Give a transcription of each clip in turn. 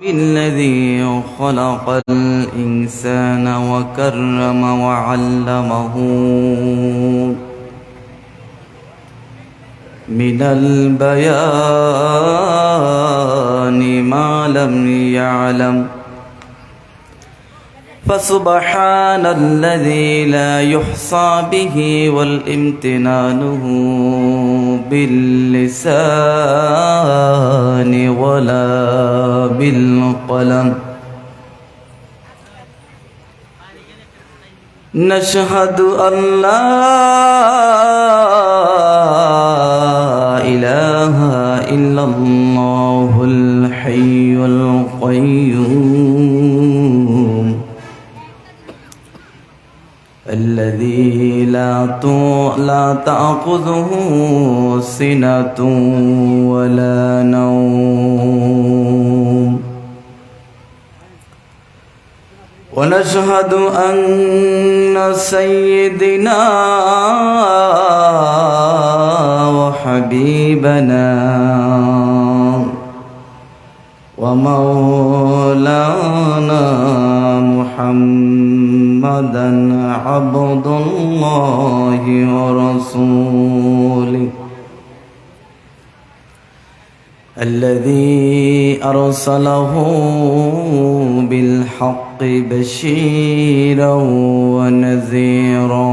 الذي خلق الإنسان وكرم وعلمه من البيان ما لم يعلم فسبحان الذي لا يحصى به والامتنانه باللسان ولا بالقلم نشهد أن لا إله إلا الله الحي القيوم الذي لا تأخذه سنة ولا نوم ونشهد أن سيدنا وحبيبنا ومولانا محمدا عبد الله ورسوله الذي أرسله بالحق بشيرا ونذيرا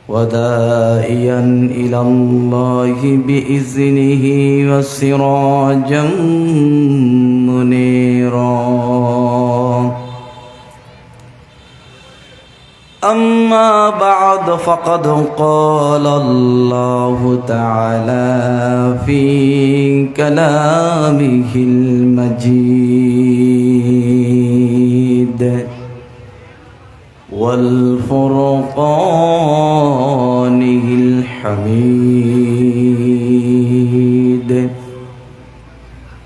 وداعيا إلى الله بإذنه وسراجا منيرا أما بعد فقد قال الله تعالى في كلامه المجيد والفرقانه الحميد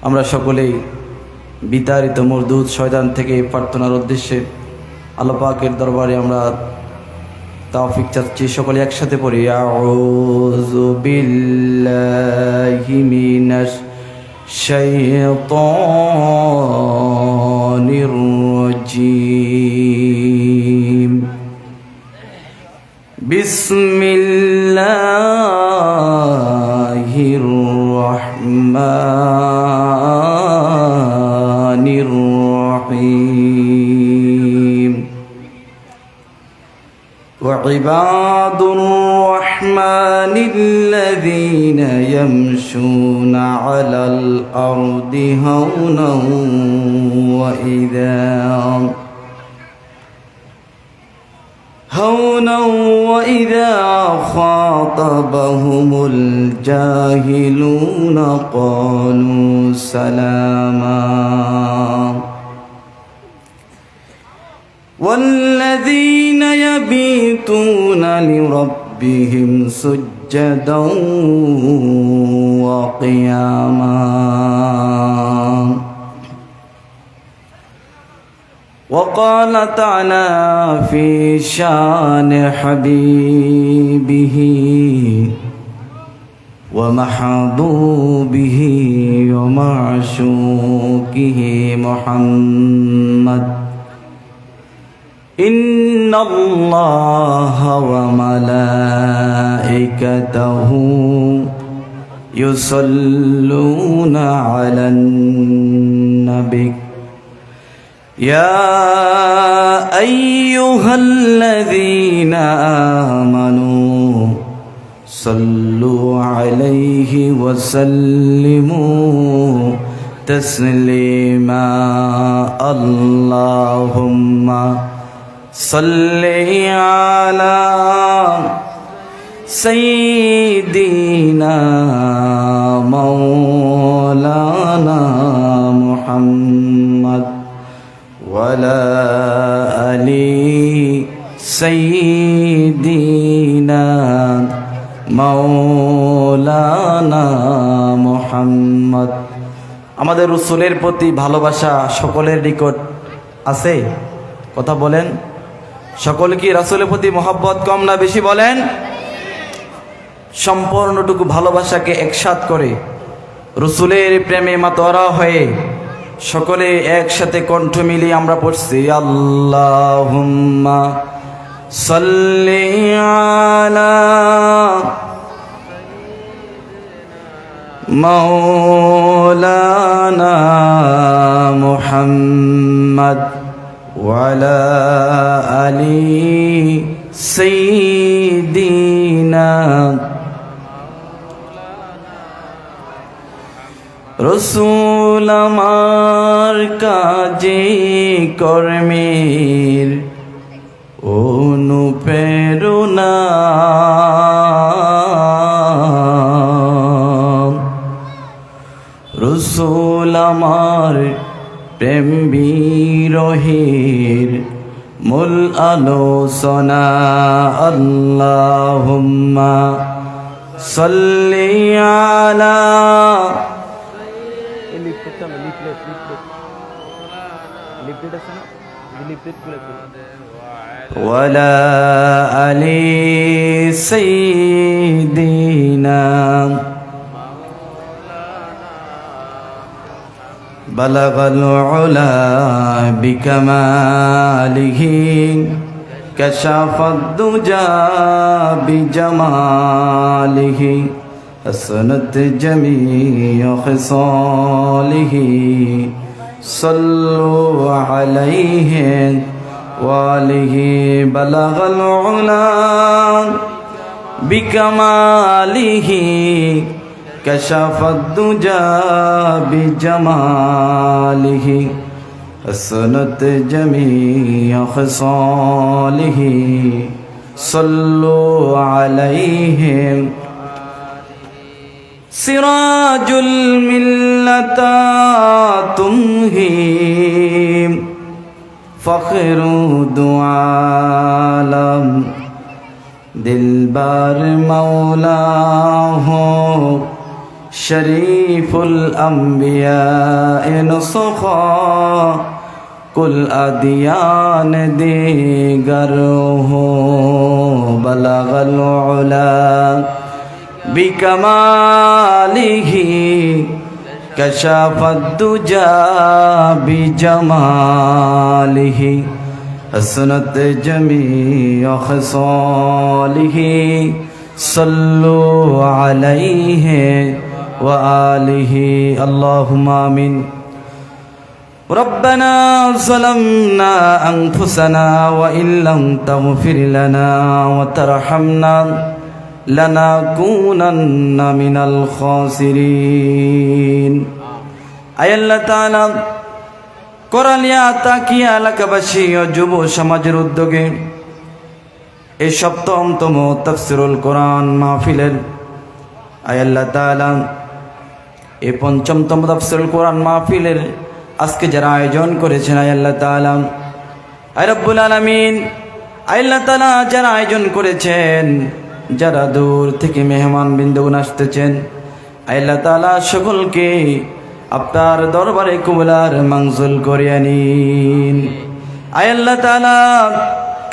আমরা সকলেই বিতাড়িত মরদুদ শয়তান থেকে প্রার্থনার উদ্দেশ্যে আল্লাহ পাকের দরবারে আমরা তৌফিক চাচ্ছি। সকলে একসাথে পড়ি আউযু বিল্লাহি মিনাশ শাইতানির রাজীম বিসমিল্লাহির রহমানির রহিম وعباد الرحمن الذين يمشون على الأرض هونا وإذا خاطبهم الجاهلون قالوا سلاما والذين يبيتون لربهم سجدا وقياما وقال تعالى في شان حبيبه ومحبوبه ومعشوقه محمد إن الله وملائكته يصلون على النبي يا أيها الذين آمنوا صلوا عليه وسلموا تسليما اللهم صل على سيدنا مولانا محمد وعلى آل سيدنا مولانا محمد আমাদের রাসূলের প্রতি ভালোবাসা সকলের নিকট আছে? কথা বলেন। সকলে কি রাসূলের প্রতি মহব্বত কম না বেশি বলেন? সম্পূর্ণটুকু ভালোবাসাকে একসাথ করে রসুলের প্রেমে মাতোয়ারা হয়ে সকলে একসাথে কণ্ঠ মিলিয়ে আমরা পড়ছি আল্লাহুম্মা সাল্লি আলা মাওলানা মুহাম্মদ ওয়া আলা আলি সাইয়্যিদিনা রসুল আমার কাজে কর্মের অনুপ্রেরণা রসুল আমার প্রেম বিরহের মূল আলোচনা আল্লাহুম্মা সাল্লি আলা وعلى آل سيدنا بلغ العلا بكماله كشف الدجى بجماله حسنت جميع خصاله صلوا عليه وآله بلغ العلا بكماله كشف الدجى بجماله حسنت جميع خصاله صلوا عليه سراج الملة تمهي فخر دعالم دلبر مولاه شريف الأنبياء نسخا كل أديان دیگر بلغ العلا بكماله كشف الدجى بجماله حسنت جميع خصاله صلوا عليه وآله اللهم آمين ربنا ظلمنا أنفسنا وإن لم تغفر لنا وترحمنا لنكونن من الخاسرين আয় আল্লাহ তাআলা কোরআনিয়া তাকিয়া এলাকাবাসী ও যুব সমাজের উদ্যোগে এই সপ্তমতম তাফসীরুল কোরআন মাহফিলের আয় আল্লাহ তাআলা এই পঞ্চমতম তাফসীরুল কোরআন মাহফিলের আজকে যারা আয়োজন করেছেন আয় আল্লাহ তাআলা আয় রব্বুল আলামিন আয় আল্লাহ তাআলা যারা আয়োজন করেছেন যারা দূর থেকে মেহমান বিন্দুগুণ আসতেছেন আল্লাহ তাআলা সকলকে আপনার দরবারে কবুলার মঞ্জুর করিয়া নিন আল্লাহ তাআলা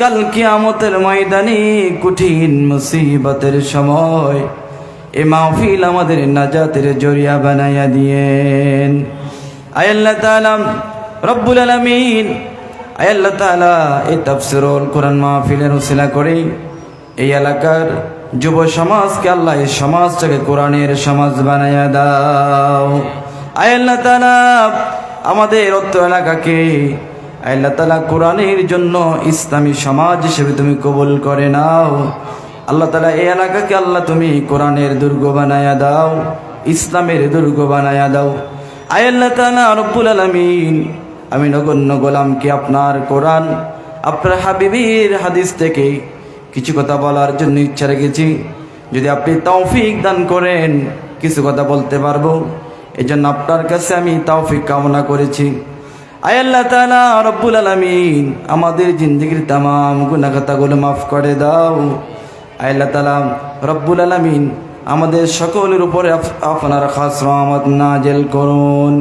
কাল কিয়ামতের ময়দানে কঠিন মুসিবতের সময় এই মাহফিল আমাদের নাজাতের জরিয়া বানাইয়া দিয়েন আল্লাহ তাআলা রব্বুল আলামিন আল্লাহ তাআলা এই তাফসীরুল কোরআন মাহফিলের উসিলা করে এই এলাকার যুব সমাজকে আল্লাহ এই সমাজটাকে কোরআনের সমাজ বানাইয়া দাও আয় আল্লাহ তাআলা আমাদের অত্র এলাকাকে আল্লাহ তাআলা কোরআনের জন্য ইসলামী সমাজ হিসেবে তুমি কবুল করে নাও আল্লাহ তাআলা এই এলাকাকে আল্লাহ তুমি কোরআনের দুর্গ বানাইয়া দাও ইসলামের দুর্গ বানাইয়া দাও আয় আল্লাহ তাআলা রব্বুল আলামিন আমি নগণ্য গোলামকে আপনার কোরআন আপনার হাবিবের হাদিস থেকে কিছু কথা বলার জন্য ইচ্ছা রেখেছি যদি আপনি তৌফিক দান করেন কিছু কথা বলতে পারবো এজন্য আপনার কাছে আমি তৌফিক কামনা করেছি আয় আল্লাহ তাআলা রব্বুল আলামিন আমাদের জিন্দেগীর तमाम গুনাহ খাতাগুলো maaf করে দাও আয় আল্লাহ তাআলা রব্বুল আলামিন আমাদের সকলের উপরে আপনার খাস রহমত নাজিল করুন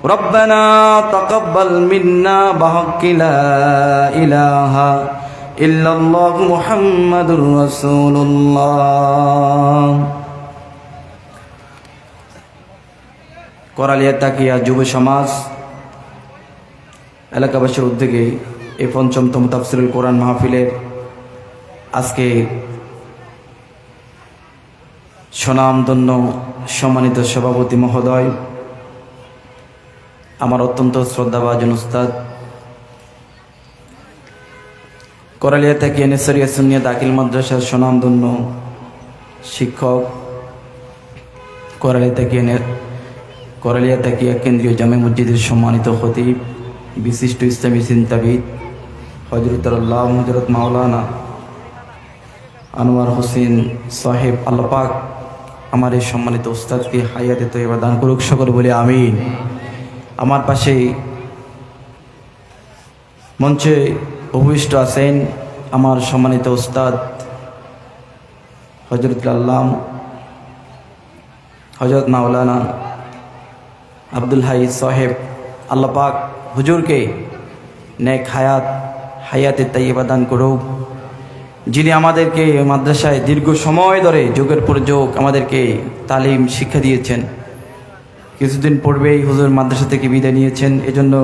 রব্বানা তাকাব্বাল মিন্না বিহাক্কি লা ইলাহা ইল্লাল্লাহু মুহাম্মাদুর রাসূলুল্লাহ করালিয়া তাকিয়া যুব সমাজ এলাকাবাসীর উদ্যোগে এই পঞ্চমতম তাফসীরুল কোরআন মাহফিলের আজকে সুনামধন্য সম্মানিত সভাপতি মহোদয়, আমার অত্যন্ত শ্রদ্ধাভাজন উস্তাদ, করালিয়া তাকিয়া নেসারিয়া সুন্নিয়া দাখিল মাদ্রাসার সুনামধন্য শিক্ষক, করালিয়া তাকিয়া কেন্দ্রীয় জামে মসজিদের সম্মানিত খতিব, বিশিষ্ট ইসলামী চিন্তাবিদ হযরতুল্লাহ হযরত মাওলানা আনোয়ার হোসেন সাহেব, আল্লাহ পাক আমার এই সম্মানিত উস্তাদকে হায়াতে তয়্যিবা দান করুক, সকল বলে আমিন। আমার পাশে মঞ্চে উপবিষ্ট আছেন আমার সম্মানিত উস্তাদ হযরত মাওলানা আব্দুল হাই সাহেব, আল্লাহ পাক হুজুরকে নেক হায়াতে তয়্যিবা দান করুক, যিনি আমাদেরকে মাদ্রাসায় দীর্ঘ সময় ধরে যুগের পর যুগ আমাদেরকে তালিম শিক্ষা দিয়েছেন। কিছুদিন পূর্বেই হুজুর মাদ্রাসা থেকে বিদায় নিয়েছেন, এজন্য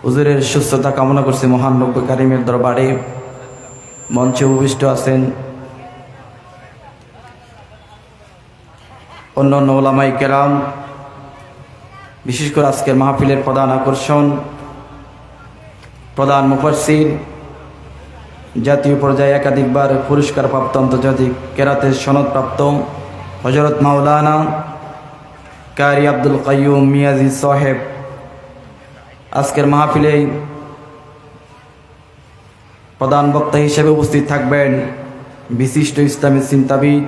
হুজুরের সুস্থতা কামনা করছে মহান রব্বে কারিমের দরবারে। মঞ্চে উপবিষ্ট আছেন অন্যান্য ওলামাই কেরাম, বিশেষ করে আজকের মাহফিলের প্রধান আকর্ষণ, প্রধান মুফাসসির, জাতীয় পর্যায়ে একাধিকবার পুরস্কারপ্রাপ্ত আন্তর্জাতিক কেরাতের সনদপ্রাপ্ত হযরত মাওলানা কারি আব্দুল কাইয়ুম মিয়াজি সাহেব আজকের মাহফিলে প্রধান বক্তা হিসেবে উপস্থিত থাকবেন। বিশিষ্ট ইসলামী চিন্তাবিদ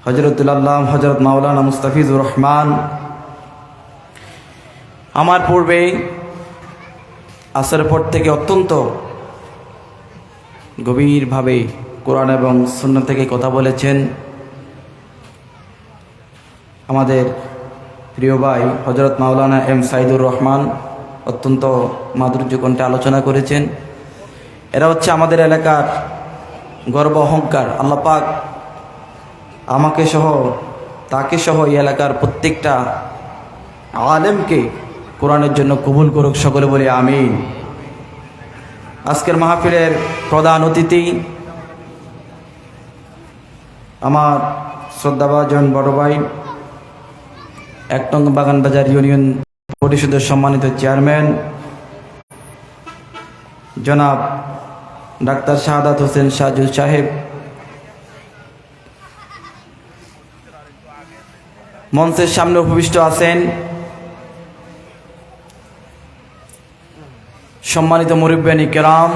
হযরতুল্লাহ হযরত মাওলানা মুস্তাফিজুর রহমান। আমার পূর্বে আসরের পর থেকে অত্যন্ত গভীরভাবে কোরআন এবং সুন্নাহ থেকে কথা বলেছেন আমাদের প্রিয় ভাই হযরত মাওলানা এম সাইদুর রহমান, অত্যন্ত মাধুর্য কণ্ঠে আলোচনা করেছেন। এরা হচ্ছে আমাদের এলাকার গর্ব অহংকার। আল্লাহ পাক আমাকে সহ তাকে সহ এই এলাকার প্রত্যেকটা আলেমকে কোরআনের জন্য কবুল করুক, সকলে বলে আমিন। আজকের মাহফিলের প্রধান অতিথি আমার শ্রদ্ধাভাজন বড় ভাই, ১ নং বাগানবাজার ইউনিয়ন পরিষদের সম্মানিত চেয়ারম্যান জনাব ডাক্তার শাহাদাত হোসেন সাজুল সাহেব, মঞ্চের সামনে উপবিষ্ট আছেন সম্মানিত মুরব্বিয়ানি কেরাম,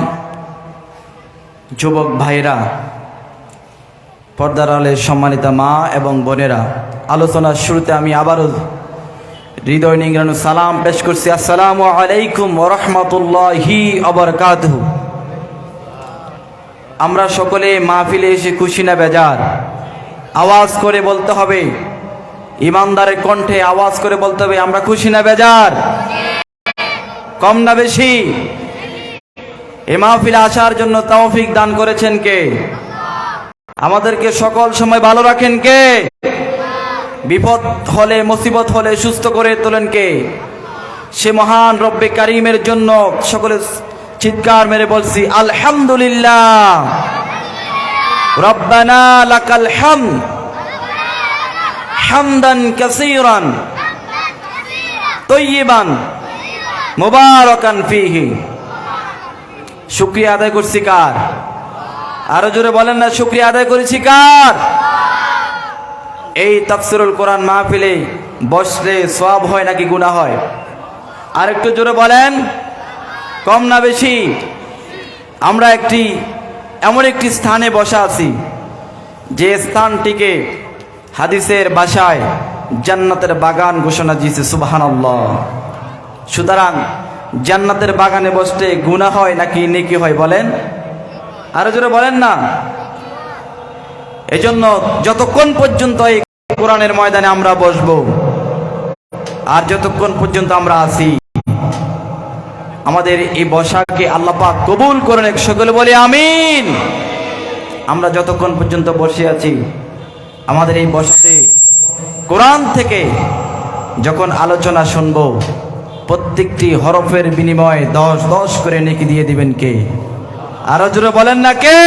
যুবক ভাইরা, পর্দার আলের সম্মানিতা মা এবং বোনেরা। আলোচনার শুরুতে আমি আবারও হৃদয় নিংড়ানো সালাম পেশ করছি, আসসালামু আলাইকুম ওয়া রাহমাতুল্লাহি ওয়া বারাকাতুহু। আমরা সকলে মাহফিলে এসে খুশি না বেজার? আওয়াজ করে বলতে হবে, ইমানদারের কণ্ঠে আওয়াজ করে বলতে হবে, আমরা খুশি না বেজার? কম না বেশি? এই মাহফিলে আসার জন্য তৌফিক দান করেছেন কে? আমাদেরকে সকল সময় ভালো রাখেন কে? বিপদ হলে, মুসিবত হলে সুস্থ করে তোলেন কে? সে মহান রব্বে কারিমের জন্য সকলে চিৎকার মেরে বলছি আলহামদুলিল্লাহ। রব্বানা লাকাল হামদ হামদান কাসীরান তয়্যিবান মুবারাকান ফীহি। শুকরিয়া আদায় করছি কার? আরো জোরে বলেন না, শুকরিয়া আদায় করেছি কার? এই তাফসীরুল কোরআন মাহফিলে বসলে সওয়াব হয় নাকি গুনাহ হয়? আরেকটু জোরে বলেন, কম না বেশি? আমরা এমন একটি স্থানে বসা আছি যে স্থানটিকে হাদিসের ভাষায় জান্নাতের বাগান ঘোষণা দিয়েছে, সুবহানাল্লাহ। সুতরাং জান্নাতের বাগানে বসতে গুনাহ হয় নাকি নেকি হয় বলেন? আরো জোরে বলেন না। এজন্য যতক্ষণ পর্যন্ত এই কোরআনের ময়দানে আমরা বসবো আর যতক্ষণ পর্যন্ত আমরা আছি, আমাদের এই বসাকে আল্লাহ পাক কবুল করেন, সকলে বলে আমিন। আমরা যতক্ষণ পর্যন্ত বসে আছি, আমাদের এই বসাতে কোরআন থেকে যখন আলোচনা শুনবো, প্রত্যেকটি হরফের বিনিময়ে 10 করে নেকি দিয়ে দিবেন কে? আরো জোরে বলেন না কে?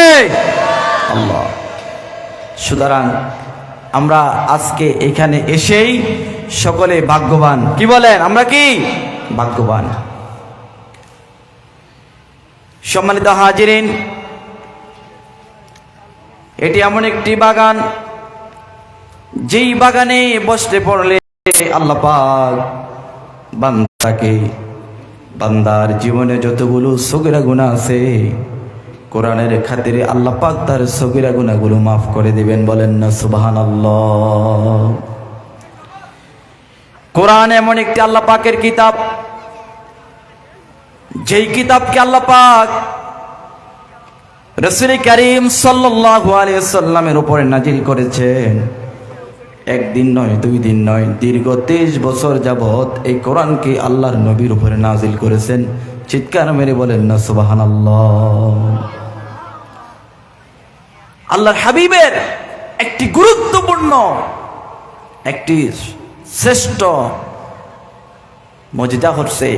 আল্লাহ। সুতরাং আমরা আজকে এখানে এসেই সকলে ভাগ্যবান। কি বলেন? আমরা কি ভাগ্যবান? সম্মানিত হাজিরিন, এটি এমন একটি বাগান, যেই বাগানে বসতে পড়লে আল্লাহ পাক বান্দার জীবনে যতগুলো সগীরা গুনাহ আছে, কোরআনের খাতিরে আল্লাহ পাক তার সগীরা গুনাহগুলো মাফ করে দিবেন। বলেন না সুবহানাল্লাহ। কোরআন এমন একটি আল্লাহ পাকের কিতাব, যেই কিতাবকে আল্লাহ পাক রাসূল করিম সাল্লাল্লাহু আলাইহি ওয়াসাল্লামের উপরে নাজিল করেছেন। একদিন নয়, 2 দিন নয়, দীর্ঘ 23 বছর যাবত এই কোরআনকে আল্লাহর নবীর উপরে নাজিল করেছেন। চিৎকার মেরে বলেন না সুবহানাল্লাহ। আল্লাহর হাবিবের একটি গুরুত্বপূর্ণ, একটি শ্রেষ্ঠ মুজিজা হচ্ছে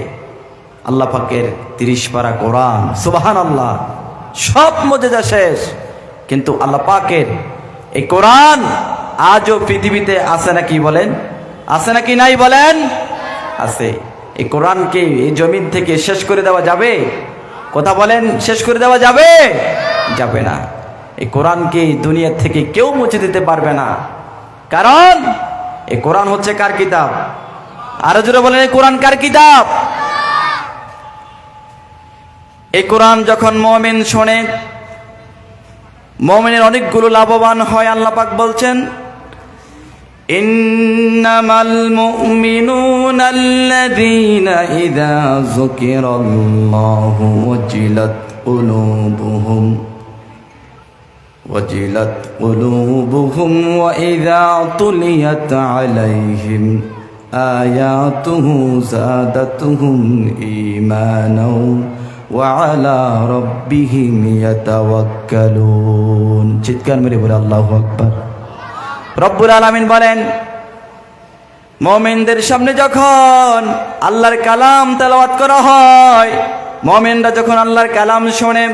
আল্লাহ পাকের 30 পারা কোরআন। সুবহানাল্লাহ। সব মুজিজা শেষ, কিন্তু আল্লাহ পাকের এই কোরআন আজও পৃথিবীতে আছে নাকি বলেন? আছে নাকি নাই বলেন? আছে। এই কোরআনকে এই জমিন থেকে শেষ করে দেওয়া যাবে? কথা বলেন, শেষ করে দেওয়া যাবে? যাবে না। এই কোরআনকে দুনিয়া থেকে কেউ মুছে দিতে পারবে না, কারণ এই কোরআন হচ্ছে কার কিতাব? আরো জোরে বলেন, এই কোরআন কার কিতাব? এই কোরআন যখন মুমিন শোনে, মুমিনের অনেকগুলো লাভবান হয়। আল্লাহ পাক বলছেন, ইন্নামাল মুমিনুনা আল্লাযীনা ইযা যুকিরাল্লাহু ওয়াজিলাত কুলুবুহুম ওয়া ইযা তুলিয়াত আলাইহিম আয়াতুহু যাদাতুহুম ঈমানাও ওয়া আলা রাব্বিহিম ইয়াতাওয়াক্কালুন। চিৎকার মেরে বলে আল্লাহু আকবার। রব্বুল আলামিন বলেন, মুমিনদের সামনে যখন আল্লাহর কালাম তেলাওয়াত করা হয়, মুমিনরা যখন আল্লাহর কালাম শোনে,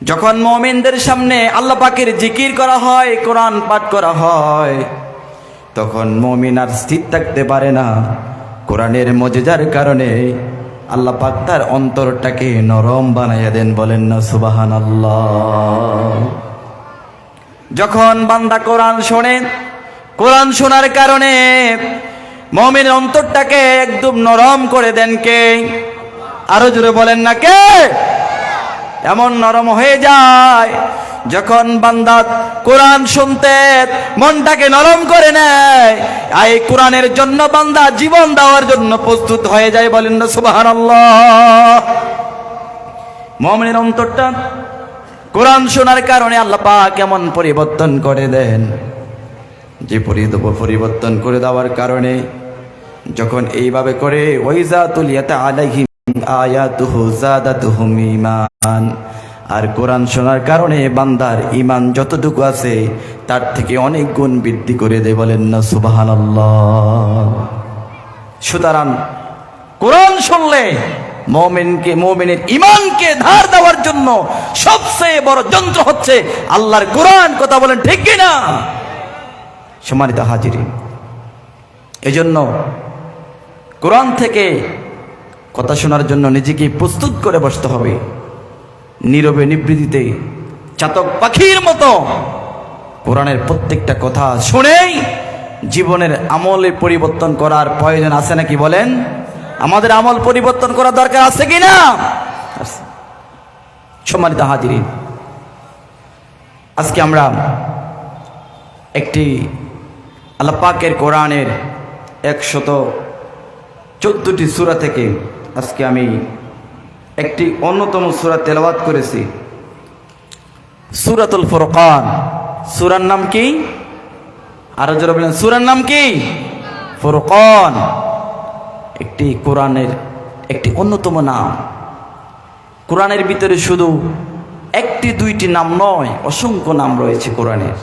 যখন মুমিনদের সামনে আল্লাহ পাকের জিকির করা হয়, কোরআন পাঠ করা হয়, তখন মুমিন আর স্থির থাকতে পারে না। কোরআনের মুজিজার কারণে আল্লাহ পাক তার অন্তরটাকে নরম বানাইয়া দেন। বলেন না সুবহানাল্লাহ। যখন বান্দা কোরআন শোনে, কোরআন শোনার কারণে মুমিনের অন্তরটাকে একদম নরম করে দেন কে? আরো জোরে বলেন না কে? এমন নরম হয়ে যায় যখন বান্দা কোরআন শুনতে মনটাকে নরম করে নেয়, এই কোরআনের জন্য বান্দা জীবন দেওয়ার জন্য প্রস্তুত হয়ে যায়। বলেন না সুবহানাল্লাহ। মুমিনের অন্তরটা কোরআন শোনার কারণে আল্লাহ পাক কেমন পরিবর্তন করে দেন, যে পরিবর্তন করে দেওয়ার কারণে যখন এইভাবে করে ওয়াইজা তুলিয়াত আলাইহিম আয়াতুহু যাদাতুহুম ঈমান, আর কোরআন শোনার কারণে বান্দার ঈমান যতটুকু আছে তার থেকে অনেক গুণ বৃদ্ধি করে দেয়। বলেন না সুবহানাল্লাহ। সুতরাং কোরআন শুনলে মুমিনের ঈমানকে ধার দেওয়ার জন্য সবচেয়ে বড় যন্ত্র হচ্ছে আল্লাহর কোরআন। কথা বলেন ঠিক কি না? সম্মানিত হাজিরিন, এজন্য কোরআন থেকে কথা শোনার জন্য নিজেকে প্রস্তুত করে বসতে হবে। নীরবে নিবৃত্তিতে চাতক পাখির মতো কোরআনের প্রত্যেকটা কথা শুনেই জীবনের আমলে পরিবর্তন করার প্রয়োজন আছে নাকি বলেন? আমাদের আমল পরিবর্তন করার দরকার আছে কি না? সম্মানিত হাজিরিন, আজকে আমরা একটি আল্লাহ পাকের কোরআনের 114টি সূরা থেকে আজকে আমি একটি অন্যতম সূরা তেলাওয়াত করেছি, সূরাতুল ফুরকান। সূরার নাম কি? আরো জোরে বলেন, সূরার নাম কি? ফুরকান। একটি কোরআনের একটি অন্যতম নাম। কোরআনের ভিতরে শুধু একটি দুইটি নাম নয়, অসংখ্য নাম রয়েছে কোরআনের।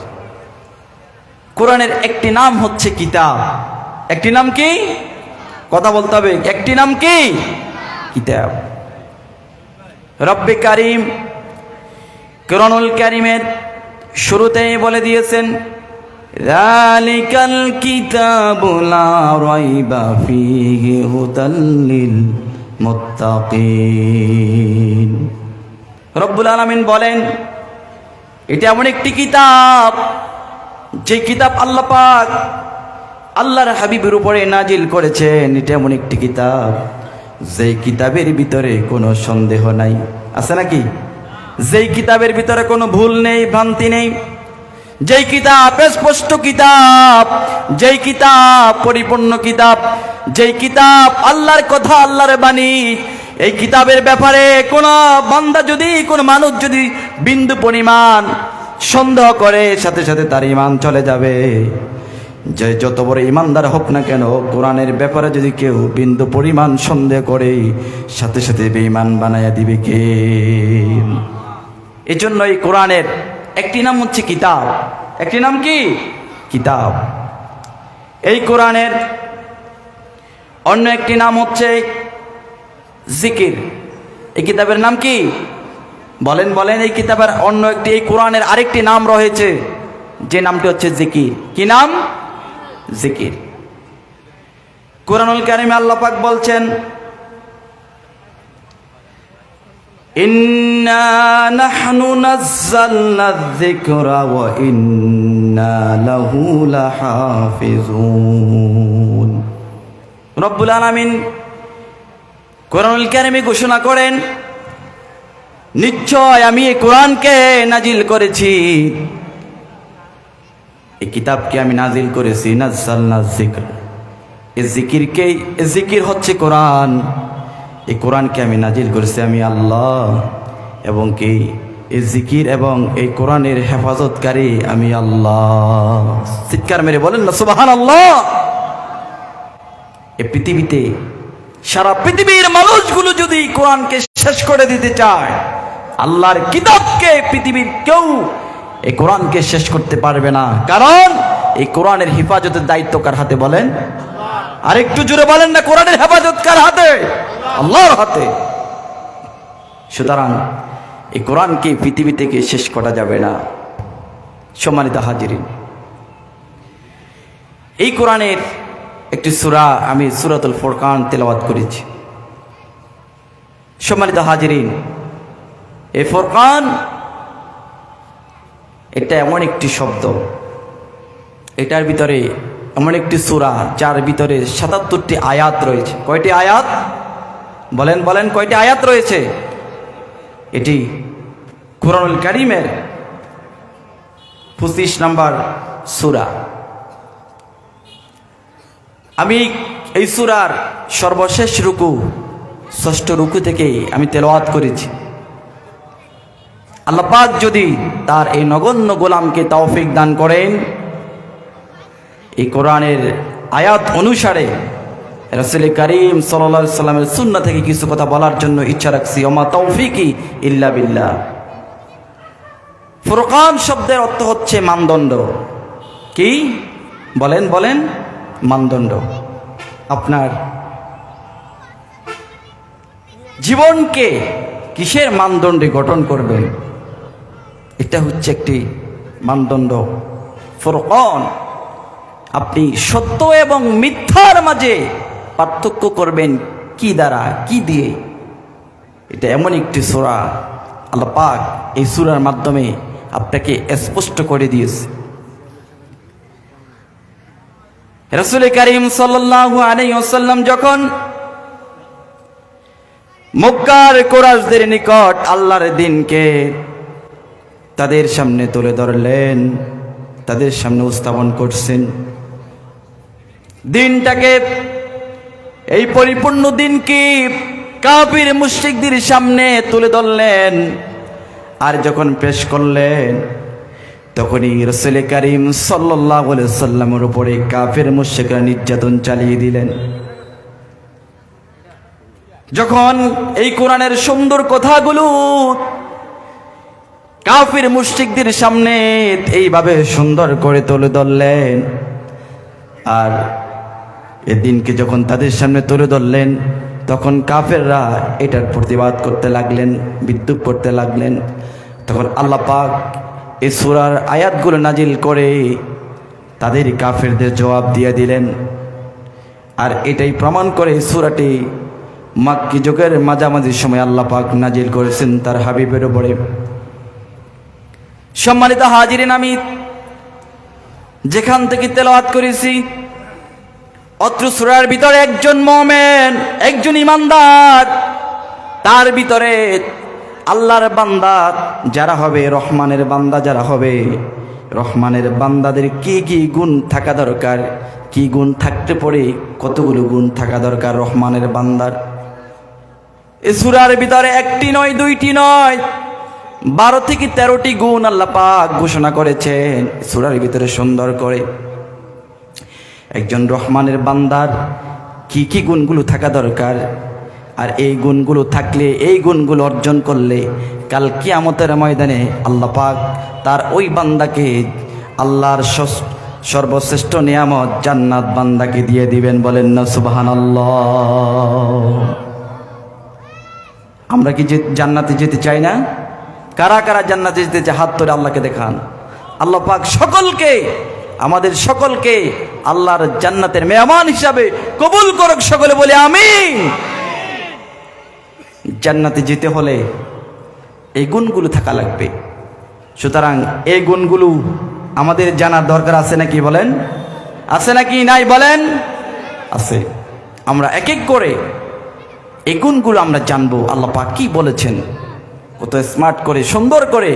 কোরআনের একটি নাম হচ্ছে কিতাব। একটি নাম কি? কথা বলতে হবে। একটি নাম কি? কিতাব। রব্বে কারিম কোরআনুল কারিমের শুরুতেই বলে দিয়েছেন, যালিকাল কিতাবু লা রাইবা ফীহি হুদাল লিল মুত্তাকিন। রব্বুল আলামিন বলেন, এটা এমন একটি কিতাব, যে কিতাব আল্লাহ পাক আল্লাহর হাবিবের উপরে নাজিল করেছেন। এটা এমন একটি কিতাব, যেই কিতাবের ভিতরে কোনো সন্দেহ নাই। আছে নাকি? যেই কিতাবের ভিতরে কোনো ভুল নেই, ভ্রান্তি নেই। যেই কিতাব স্পষ্ট কিতাব, যেই কিতাব পরিপূর্ণ কিতাব, যেই কিতাব আল্লাহর কথা, আল্লাহর বাণী। এই কিতাবের ব্যাপারে কোন বান্দা যদি, কোন মানুষ যদি বিন্দু পরিমাণ সন্দেহ করে, সাথে সাথে তার ঈমান চলে যাবে। যে যত বড় ঈমানদার হোক না কেন, কোরআনের ব্যাপারে যদি কেউ বিন্দু পরিমাণ সন্দেহ করে, সাথে সাথে বেঈমান বানায়া দিবে কে? এজন্য এই কোরআনের একটি নাম হচ্ছে কিতাব। একটি নাম কি? কিতাব। এই কোরআনের অন্য একটি নাম হচ্ছে জিকির। এই কিতাবের নাম কি? বলেন বলেন। এই কিতাবের অন্য একটি, এই কোরআনের আরেকটি নাম রয়েছে, যে নামটি হচ্ছে জিকির। কি নাম? জিকির। কোরআনুল কারীমে আল্লাহ পাক বলছেন, ইন্না নাহনু নাযালনা যিকরা ওয়া ইন্না লাহু লাহাফিজুন। রব্বুল আলামিন কোরআনুল কারীমে ঘোষণা করেন, নিশ্চয় আমি এই কোরআনকে নাজিল করেছি, এই কিতাবকে আমি নাজিল করেছি। নাযালনা যিকর, এই জিকিরকে, এই জিকির হচ্ছে কোরআন। এই কোরআনকে আমি নাজিল করেছি আমি আল্লাহ, এবং কি এই জিকির এবং এই কোরআনের হেফাজতকারী আমি আল্লাহ। চিৎকার মেরে বলেন না সুবহানাল্লাহ। এই পৃথিবীতে সারা পৃথিবীর মানুষগুলো যদি কোরআনকে শেষ করে দিতে চায়, আল্লাহর কিতাবকে পৃথিবীর কেউ এই কোরআনকে শেষ করতে পারবে না। কারণ এই কোরআনের হেফাজতের দায়িত্ব কার হাতে বলেন? আর একটু জোরে বলেন না, কোরআনের হেফাজত কার হাতে? আল্লাহর হাতে। সুতরাং এই কোরআনকে পৃথিবী থেকে শেষ করা যাবে না। সম্মানিত হাজিরিন, এই কোরআনের একটি সূরা আমি সূরাতুল ফুরকান তেলাওয়াত করেছি। সম্মানিত হাজিরিন, এই ফুরকান এটা এমন একটি শব্দ, এটার ভিতরে এমন একটি সূরা যার ভিতরে ৭৭টি আয়াত রয়েছে। কয়টি আয়াত? বলেন বলেন, কয়টি আয়াত রয়েছে? এটি কোরআনুল কারীমের ২৫ নম্বর সূরা। আমি এই সূরার সর্বশেষ রুকু, ষষ্ঠ রুকু থেকে আমি তেলাওয়াত করেছি। আল্লাহ পাক যদি তার এই নগণ্য গোলামকে তৌফিক দান করেন, এই কোরআনের আয়াত অনুসারে রাসূল করিম সাল্লাল্লাহু আলাইহি সাল্লামের সুন্নাহ থেকে কিছু কথা বলার জন্য ইচ্ছা রাখছি। ওমা তৌফিকি ইল্লা বিল্লাহ। ফুরকান শব্দের অর্থ হচ্ছে মানদণ্ড। কি? বলেন বলেন। মানদণ্ড। আপনার জীবনকে কিসের মানদণ্ডে গঠন করবেন, এটা হচ্ছে একটি মানদণ্ড। ফুরকান, আপনি সত্য এবং মিথ্যার মাঝে পার্থক্য করবেন কি দ্বারা, কি দিয়ে। এটা এমন একটি সূরা, আল্লাহ পাক এই সূরার মাধ্যমে আপনাকে স্পষ্ট করে দিয়েছে। রাসূল করিম সাল্লাল্লাহু আলাইহি ওয়াসাল্লাম যখন মক্কার কুরাইশদের নিকট আল্লাহর দ্বীনকে তাদের সামনে তুলে ধরলেন, তাদের সামনে উপস্থাপন করছেন, দিনটাকে, এই পরিপূর্ণ দিনকে কাফির মুশরিকদের সামনে তুলে ধরলেন। আর যখন পেশ করলেন, তখনই রাসূল করিম সাল্লাল্লাহু আলাইহি ওয়াসাল্লামের উপরে কাফির মুশরিকরা নির্যাতন চালিয়ে দিলেন। যখন এই কোরআনের সুন্দর কথাগুলো কাফির মুশরিকদের সামনে এইভাবে সুন্দর করে তুলে ধরলেন। আর এদিনকে যখন তাদের সামনে তুলে ধরলেন, তখন কাফেররা এটার প্রতিবাদ করতে লাগলেন, বিদ্রূপ করতে লাগলেন। তখন আল্লাহ পাক এই সূরার আয়াতগুলো নাজিল করে তাদের কাফেরদের জবাব দিয়ে দিলেন। আর এটাই প্রমাণ করে সূরাটি মাক্কি যুগের মাঝামাঝি সময় আল্লাহ পাক নাজিল করেছেন তার হাবিবের উপরে। সম্মানিত হাজিরিন, আমি যেখান থেকে তেলাওয়াত করেছি অত্র সূরার ভিতরে একজন মুমিন, একজন ইমানদার, তার ভিতরে আল্লাহর বান্দা যারা হবে, রহমানের বান্দা যারা হবে, রহমানের বান্দাদের কি কি গুণ থাকা দরকার, কি গুণ থাকতে পড়ে, কতগুলো গুণ থাকা দরকার রহমানের বান্দার। এই সূরার ভিতরে একটি নয়, দুইটি নয়, 12 থেকে 13টি গুণ আল্লাহ পাক ঘোষণা করেছেন সূরার ভিতরে সুন্দর করে। একজন রহমানের বান্দার কি কি গুণগুলো থাকা দরকার, আর এই গুণগুলো থাকলে, এই গুণগুলো অর্জন করলে কাল কিয়ামতের ময়দানে আল্লাহ পাক তার ওই বান্দাকে আল্লাহর সর্বশ্রেষ্ঠ নিয়ামত জান্নাত বান্দাকে দিয়ে দিবেন। বলেন না সুবহানাল্লাহ। আমরা কি জান্নাতে যেতে চাই না? কারা কারা জান্নাতে যেতে চায় হাত তুলে আল্লাহকে দেখান। আল্লাহ পাক সকলকে, আমাদের সকলকে আল্লাহর জান্নাতের মেহমান হিসাবে কবুল করুক। সকলে বলে আমিন। জান্নাতে যেতে হলে এই গুণগুলো থাকা লাগবে। সুতরাং এই গুণগুলো আমাদের জানার দরকার আছে নাকি? বলেন আছে নাকি নাই? বলেন আছে। আমরা এক এক করে এই গুণগুলো আমরা জানবো। আল্লাহ পাক কি বলেছেন, কত স্মার্ট করে, সুন্দর করে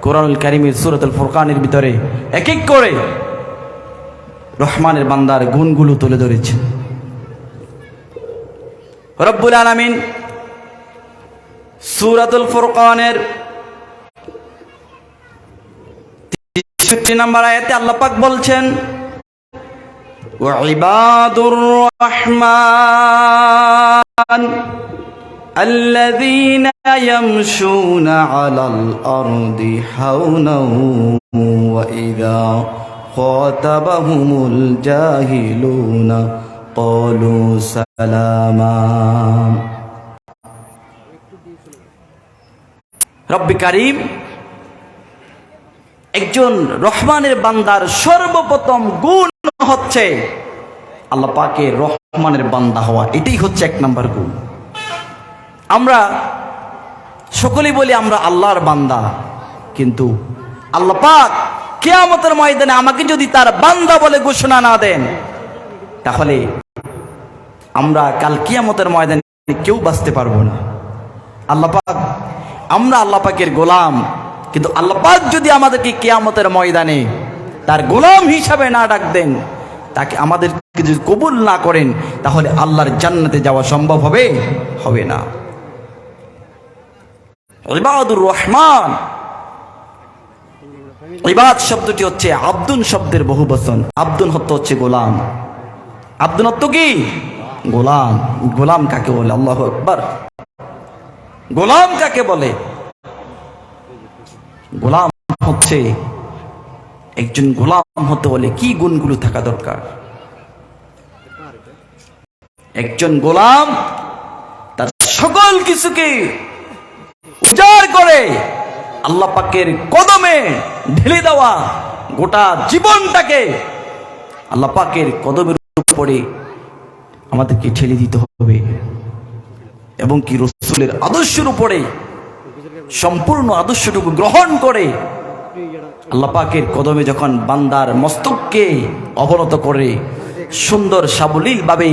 কোরআনুল কারীমের সূরাতুল ফুরকানের ভিতরে এক এক করে রহমানের বান্দার গুণগুলো তুলে ধরেছেন রব্বুল আলামিন। সূরাতুল ফুরকানের 63 নম্বর আয়াতে আল্লাহ পাক বলছেন, ওয়া ইবাদুর রহমান الذين يمشون على الأرض حونا وإذا خاطبهم الجاهلون قالوا سلاما। রব্বি কারীম একজন রহমানের বান্দার সর্বপ্রথম গুণ হচ্ছে আল্লাহ পাকের রহমানের বান্দা হওয়া। এটাই হচ্ছে 1 নম্বর গুণ। আমরা সকলেই বলি আমরা আল্লাহর বান্দা, কিন্তু আল্লাহ পাক কিয়ামতের ময়দানে আমাকে যদি তার বান্দা বলে ঘোষণা না দেন, তাহলে আমরা কাল কিয়ামতের ময়দানে কেউ বাঁচতে পারবো না। আল্লাহ পাক, আমরা আল্লাহ পাকের গোলাম, কিন্তু আল্লাহ পাক যদি আমাদেরকে কিয়ামতের ময়দানে তার গোলাম হিসাবে না ডাক দেন, তাকে আমাদেরকে যদি কবুল না করেন, তাহলে আল্লাহর জান্নাতে যাওয়া সম্ভব হবে? হবে না। ইবাদুর রহমান, ইবাদ শব্দটি হচ্ছে আব্দুন শব্দের বহুবচন। আব্দুন হচ্ছে গোলাম। আব্দুন অর্থ কি? গোলাম। গোলাম কাকে বলে? আল্লাহু আকবার। গোলাম কাকে বলে? গোলাম হচ্ছে, একজন গোলাম হতে হলে কি গুণগুলো থাকা দরকার? একজন গোলাম তার সকল কিছুকে উজাড় করে আল্লাহ পাকের কদমে ঢেলে দেওয়া, গোটা জীবনটাকে আল্লাহ পাকের কদমের উপরে আমাদেরকে ঠেলে দিতে হবে, এবং কি রাসূলের আদর্শের উপরে সম্পূর্ণ আদর্শটুকু গ্রহণ করে আল্লাহ পাকের কদমে যখন বান্দার মস্তককে অবনত করে সুন্দর সাবলীল ভাবে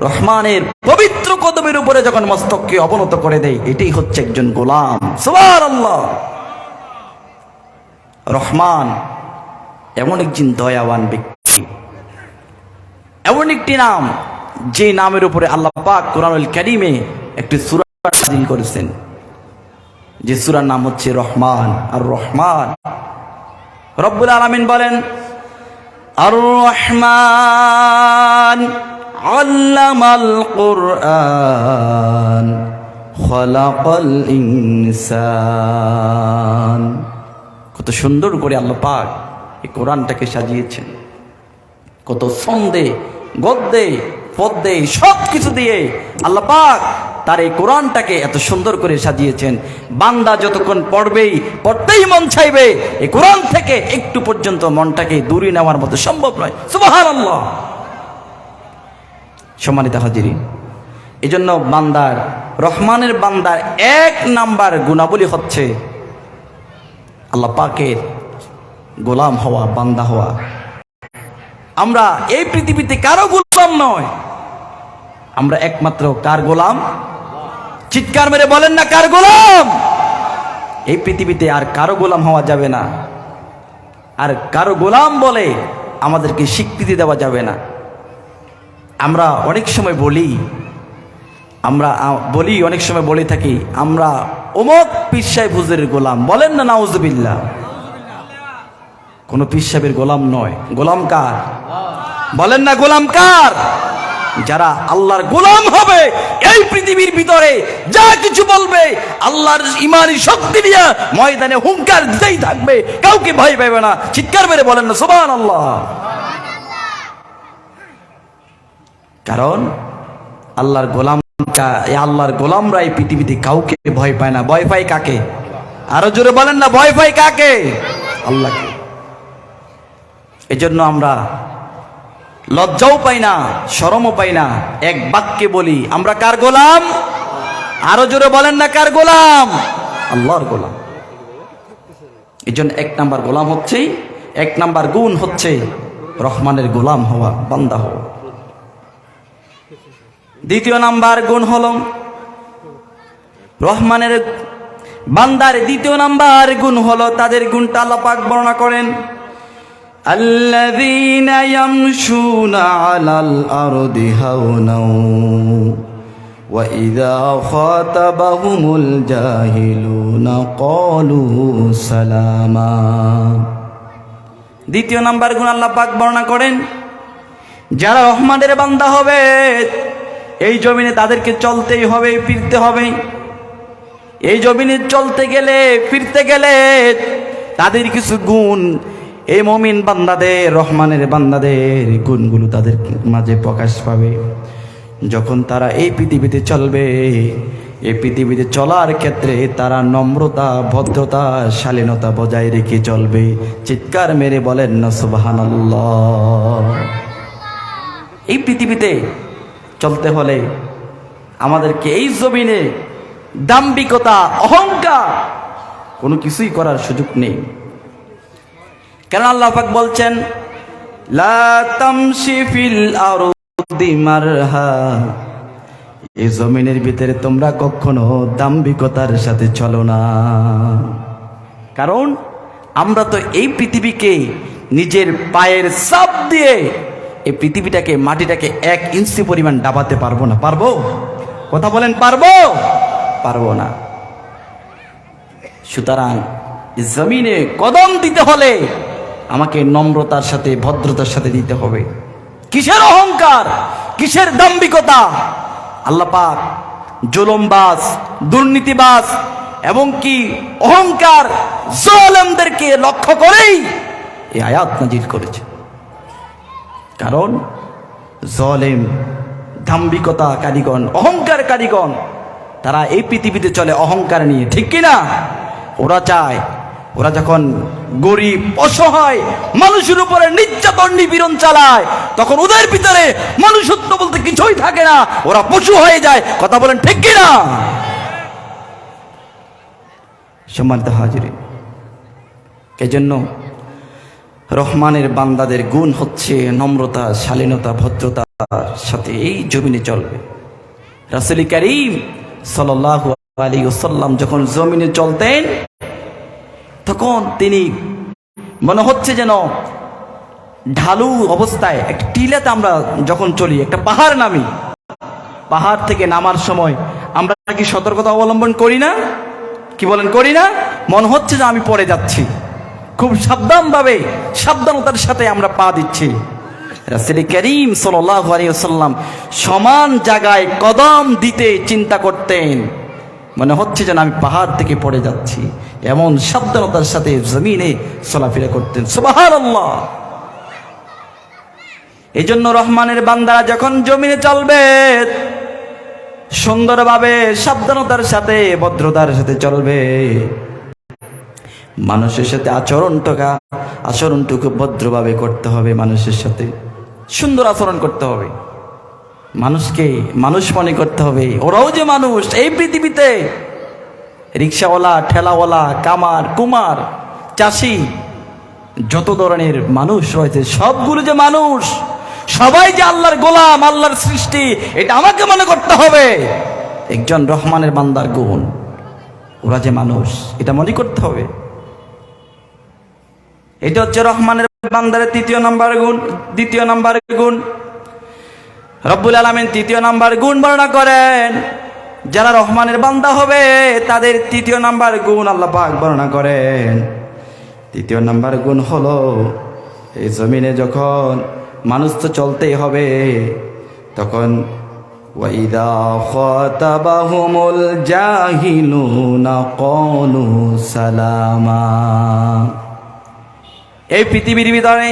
রহমানের পবিত্র কদমের উপরে যখন মস্তককে অবনত করে দেয়, এটাই হচ্ছে একজন গোলাম। সুবহানাল্লাহ। রহমান এমন একজন দয়াবান ব্যক্তি, এমন একটি নাম যে নামের উপরে আল্লাহ পাক কোরআনুল কারীমে একটি সূরা নাযিল করেছেন, যে সূরার নাম হচ্ছে রহমান। আর রহমান, রব্বুল আলামিন বলেন, আর রহমান আল্লামাল কুরআন খালাকাল ইনসান। কত সুন্দর করে আল্লাহ পাক এই কোরআনটাকে সাজিয়েছেন, কত ছন্দে, গদ্যে, পদ্যে, সব কিছু দিয়ে আল্লাহ পাক তার এই কোরআনটাকে এত সুন্দর করে সাজিয়েছেন। বান্দা যতক্ষণ পড়তেই মন চাইবে, এই কোরআন থেকে একটু পর্যন্ত মনটাকে দূরে নেওয়ার মতো সম্ভব নয়। সুবহানাল্লাহ। সম্মানিত হাজিরিন, এই জন্য বান্দার, রহমানের বান্দার 1 নাম্বার গুণাবলী হচ্ছে আল্লাহ পাকের গোলাম হওয়া, বান্দা হওয়া। আমরা এই পৃথিবীতে কারো গোলাম নয়, আমরা একমাত্র কার গোলাম? চিৎকার মেরে বলেন না, কার গোলাম? এই পৃথিবীতে আর কারো গোলাম হওয়া যাবে না, আর কারো গোলাম বলে আমাদেরকে স্বীকৃতি দেওয়া যাবে না। আমরা অনেক সময় বলি, অনেক সময় বলে থাকি আমরা অমুক পীর সাহেব হুজুরের গোলাম। বলেন না নাউজুবিল্লাহ। কোন পীর সাহেবের গোলাম নয়। গোলাম কার? বলেন না গোলাম কার? যারা আল্লাহর গোলাম হবে, এই পৃথিবীর ভিতরে যা কিছু বলবে আল্লাহর ইমানি শক্তি নিয়ে ময়দানে হুঙ্কার দিতেই থাকবে, কাউকে ভয় পাবে না। চিৎকার মেরে বলেন না সুবহানাল্লাহ। কারণ আল্লাহর গোলামরা এই পৃথিবীতে কাউকে ভয় পায় না। ভয় পায় কাকে? আরো জোরে বলেন না, ভয় পায় কাকে? আল্লাহকে। এজন্য আমরা লজ্জাও পাই না, শরমও পাই না, এক বাক্যে বলি আমরা কার গোলাম? আরো জোরে বলেন না, কার গোলাম? আল্লাহর গোলাম। এজন্য 1 নাম্বার গোলাম হচ্ছে, 1 নাম্বার গুণ হচ্ছে রহমানের গোলাম হওয়া, বান্দা হওয়া। 2 নাম্বার গুণ হলো রহমানের বান্দার 2 নাম্বার গুণ হলো, তাদের গুণটা আল্লাহ পাক বর্ণনা করেন, আল্লাযীনা ইয়ামশুনা আলাল আরদি হাওনাও ওয়া ইযা খাতাবাহুমুল জাহিলুনা ক্বালু সালামা। 2 নাম্বার গুণ আল্লাহ পাক বর্ণনা করেন, যারা রহমানের বান্দা হবে এই জমিনে তাদেরকে চলতেই হবে, ফিরতে হবে। এই জমিনে চলতে গেলে, ফিরতে গেলে তাদের কিছু গুণ, এই মুমিন বান্দাদের, রহমানের বান্দাদের গুণগুলো তাদের মাঝে প্রকাশ পাবে। যখন তারা এই পৃথিবীতে চলবে, এই পৃথিবীতে চলার ক্ষেত্রে তারা নম্রতা, ভদ্রতা, শালীনতা বজায় রেখে চলবে। চিৎকার মেরে বলেন না সুবহানাল্লাহ। এই পৃথিবীতে চলতে হলে আমাদেরকে এই জমিনে দাম্ভিকতা, অহংকার কোনো কিছুই করার সুযোগ নেই। কারণ আল্লাহ পাক বলছেন, লা তামশি ফিল আরদি মারহা, এই জমিনের ভিতরে তোমরা কখনো দাম্ভিকতার সাথে চলো না। কারণ আমরা তো এই পৃথিবীকে নিজের পায়ের চাপ দিয়ে এই পৃথিবীটাকে, মাটিটাকে 1 ইঞ্চি পরিমাণ ডাবাতে পারবো না। পারবো? কথা বলেন, পারবো? পারবো না। সুতরাং জমিনে কদম দিতে হলে আমাকে নম্রতার সাথে, ভদ্রতার সাথে দিতে হবে। কিসের অহংকার, কিসের দাম্ভিকতা? আল্লাহ পাক জুলুমবাজ, দুর্নীতিবাজ এবং কি অহংকার, জালেমদেরকে লক্ষ্য করেই এই আয়াত নাজিল করেছে। কারণ জালেম, দাম্ভিকতা কারিগণ, অহংকার কারিগণ, তারা এই পৃথিবীতে চলে অহংকার নিয়ে, ঠিক কিনা? ওরা চায়, ওরা যখন গরিব, অসহায় মানুষের উপরে নির্যাতন, নিপীড়ন চালায়, তখন ওদের ভিতরে মনুষ্যত্ব বলতে কিছুই থাকে না, ওরা পশু হয়ে যায়। কথা বলেন ঠিক কিনা? সম্মানিত হাজিরিন, এজন্য রহমানের বান্দাদের গুণ হচ্ছে নম্রতা, শালীনতা, ভদ্রতার সাথে এই জমিনে চলবে। রাসূল কারীম সাল্লাল্লাহু আলাইহি ওয়াসাল্লাম যখন জমিনে চলতেন, তখন তিনি মনে হচ্ছে যেন ঢালু অবস্থায় একটা টিলাতে আমরা যখন চলি, একটা পাহাড় নামি, পাহাড় থেকে নামার সময় আমরা কি সতর্কতা অবলম্বন করি না? কি বলেন, করি না? মনে হচ্ছে যে আমি পড়ে যাচ্ছি, খুব সাবধানভাবে, সাবধানতার সাথে আমরা পা দিচ্ছি। রাসূল কারীম সাল্লাল্লাহু আলাইহি ওয়াসাল্লাম সমান জায়গায় কদম দিতে চিন্তা করতেন, মনে হচ্ছে যেন আমি পাহাড় থেকে পড়ে যাচ্ছি, এমন সাবধানতার সাথে জমিনে চলাফেরা করতেন। সুবহানাল্লাহ। এই জন্য রহমানের বান্দারা যখন জমিনে চলবে সুন্দরভাবে সাবধানতার সাথে ভদ্রতার সাথে চলবে। মানুষের সাথে আচরণটুকু ভদ্রভাবে করতে হবে, মানুষের সাথে সুন্দর আচরণ করতে হবে, মানুষকে মানুষ মনে করতে হবে। ওরাও যে মানুষ, এই পৃথিবীতে রিক্সাওয়ালা, ঠেলাওয়ালা, কামার, কুমার, চাষি, যত ধরনের মানুষ রয়েছে সবগুলো যে মানুষ, সবাই যে আল্লাহর গোলাম, আল্লাহর সৃষ্টি, এটা আমাকে মনে করতে হবে। একজন রহমানের বান্দার গুণ, ওরা যে মানুষ, এটা মনে করতে হবে। এটা হচ্ছে রহমানের বান্দারের দ্বিতীয় নাম্বার গুণ। রব্বুল আলামিন তৃতীয় নাম্বার গুণ বর্ণনা করেন। যারা রহমানের বান্দা হবে তাদের তৃতীয় নাম্বার গুণ আল্লাহ পাক বর্ণনা করেন। তৃতীয় নাম্বার গুণ হলো, এই জমিনে যখন মানুষ তো চলতেই হবে, তখন ওয়াইদা খাতাবাহুমুল জাহিলুনা ক্বালু সালামা। এই পৃথিবীর ভিতরে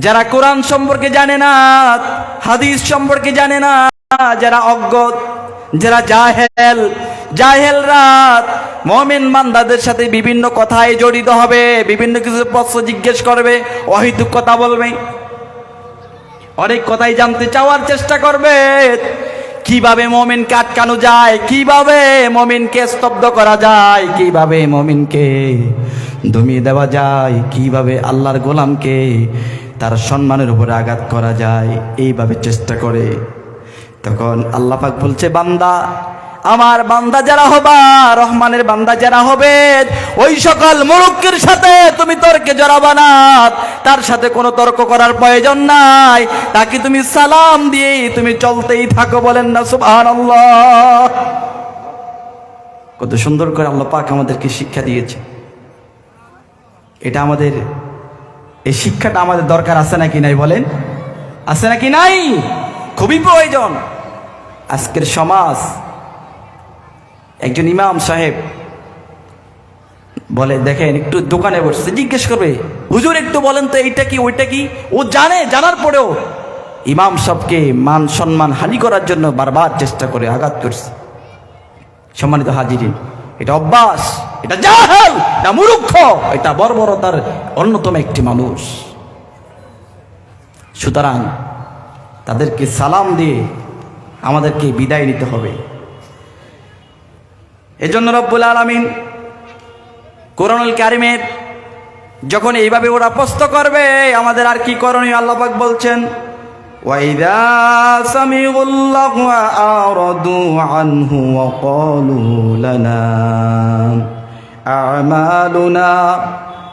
যারা কোরআন সম্পর্কে জানে না, হাদিস সম্পর্কে জানে না, যারা অজ্ঞ, যারা জাহেলরা মুমিন বান্দাদের সাথে বিভিন্ন কথায় জড়িত হবে, বিভিন্ন কিছু প্রশ্ন জিজ্ঞেস করবে, অহেতুক কথা বলবে, অনেক কথাই জানতে চাওয়ার চেষ্টা করবে। কিভাবে মুমিনকে আটকানো যায়, কিভাবে মুমিনকে স্তব্ধ করা যায়, কিভাবে মুমিনকে দমিয়ে দেওয়া যায়, কিভাবে আল্লাহর গোলামকে তার সম্মানের উপরে আঘাত করা যায়, এইভাবে চেষ্টা করে। তখন আল্লাহ পাক বলছে, বান্দা, আমার বান্দা যারা হবা, রহমানের বান্দা যারা হবে, ওই সকল মুরুক্কির সাথে তুমি তর্কে জড়াবা না, তার সাথে কোনো তর্ক করার প্রয়োজন নাই, তাকে তুমি সালাম দিয়ে তুমি চলতেই থাকো। বলেন না সুবহানাল্লাহ। কত সুন্দর করে আল্লাহ পাক আমাদেরকে শিক্ষা দিয়েছে। এটা আমাদের, এই শিক্ষাটা আমাদের দরকার আছে নাকি নাই? বলেন, আছে নাকি নাই? খুবই প্রয়োজন। আজকের সমাজ, একজন ইমাম সাহেব বলে, দেখেন, একটু দোকানে বসছে, জিজ্ঞেস করবে, হুজুর একটু বলেন তো এইটা কি ওইটা কি। ও জানার পরেও ইমাম সাহেবকে মান সম্মান হানি করার জন্য বারবার চেষ্টা করে, আঘাত করছে। সম্মানিত হাজিরিন, এটা অভ্যাস, এটা জাহেল, এটা মূর্খ, এটা বর্বরতার অন্যতম একটি মানুষ। সুতরাং তাদেরকে সালাম দিয়ে আমাদেরকে বিদায় নিতে হবে। এজন্য রব্বুল আলামিন কোরআনুল কারীমের যখন এইভাবে ওরা প্রশ্ন করবে, আমাদের আর কি করণীয় আল্লাহ পাক বলছেন, ওয়াইদা সামিউল লাগওয়া আরাদু আনহু ওয়া ক্বালু লানা আমালুনা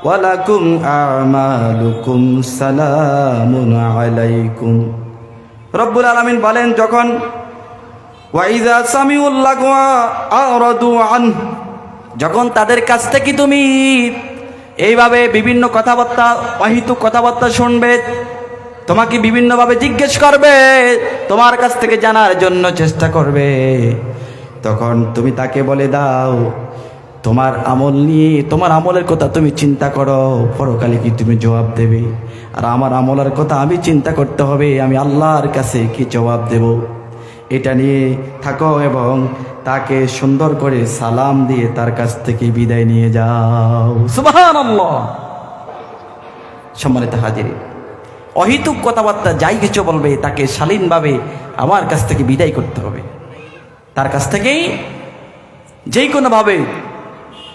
ওয়া লাকুম আমালুকুম সালামুন আলাইকুম। রব্বুল আলামিন বলেন, যখন ওয়াইদা সামিউল লাগওয়া আরাদু আনহু, যখন তাদের কাছ থেকে তুমি এইভাবে বিভিন্ন কথাবার্তা, অহিতুক কথাবার্তা শুনবে, তোমাকে বিভিন্নভাবে জিজ্ঞেস করবে, তোমার কাছ থেকে জানার জন্য চেষ্টা করবে, তখন তুমি তাকে বলে দাও, তোমার আমল নিয়ে, তোমার আমলের কথা তুমি চিন্তা করো, পরকালে কি তুমি জবাব দেবে, আর আমার আমলের কথা আমি চিন্তা করতে হবে, আমি আল্লাহর কাছে কি জবাব দেব, এটা নিয়ে থাকো এবং তাকে সুন্দর করে সালাম দিয়ে তার কাছ থেকে বিদায় নিয়ে যাও। সুবহানাল্লাহ। সম্মানিত হাজির, অহিতুক কথাবার্তা যাই কিছু বলবে, তাকে শালীনভাবে আমার কাছ থেকে বিদায় করতে হবে, তার কাছ থেকেই যেই কোনোভাবে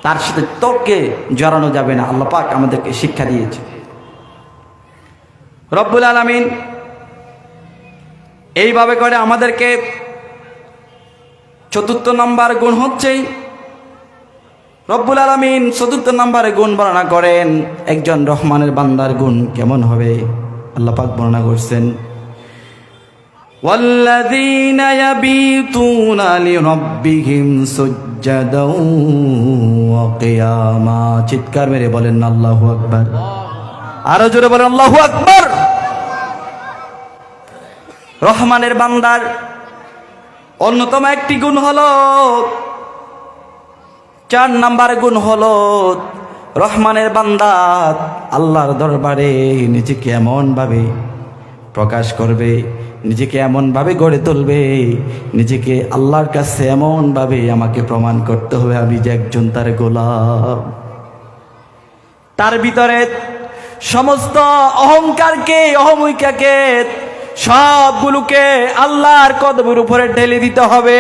তার সাথে তর্কে জড়ানো যাবে না। আল্লাহ পাক আমাদেরকে শিক্ষা দিয়েছে। রব্বুল আলামিন এইভাবে করে আমাদেরকে, চতুর্থ নাম্বার গুণ হচ্ছে, রব্বুল আলামিন চতুর্থ নাম্বারে গুণ বর্ণনা করেন, একজন রহমানের বান্দার গুণ কেমন হবে। আল্লাহ পাক বর্ণনা করছেন, ওয়াল্লাযীনা ইয়াবীতুনা লিরাব্বিহিম সুজদাও ওয়া কিয়ামা। চিৎকার মেরে বলেন আল্লাহু আকবার। আরো জোরে বলেন আল্লাহু আকবার। রহমানের বান্দার অন্যতম একটি গুণ হলো 4 নাম্বার গুণ হলো রহমানের বান্দা আল্লাহর দরবারে নিজেকে এমন ভাবে প্রকাশ করবে, নিজেকে এমন ভাবে গড়ে তুলবে, নিজেকে আল্লাহর কাছে এমন ভাবে আমাকে প্রমাণ করতে হবে আমি যে একজন তার গোলাম। তার ভিতরে সমস্ত অহংকারকে, অহমিকাকে, সবগুলোকে আল্লাহর কদমের উপরে ঢেলে দিতে হবে।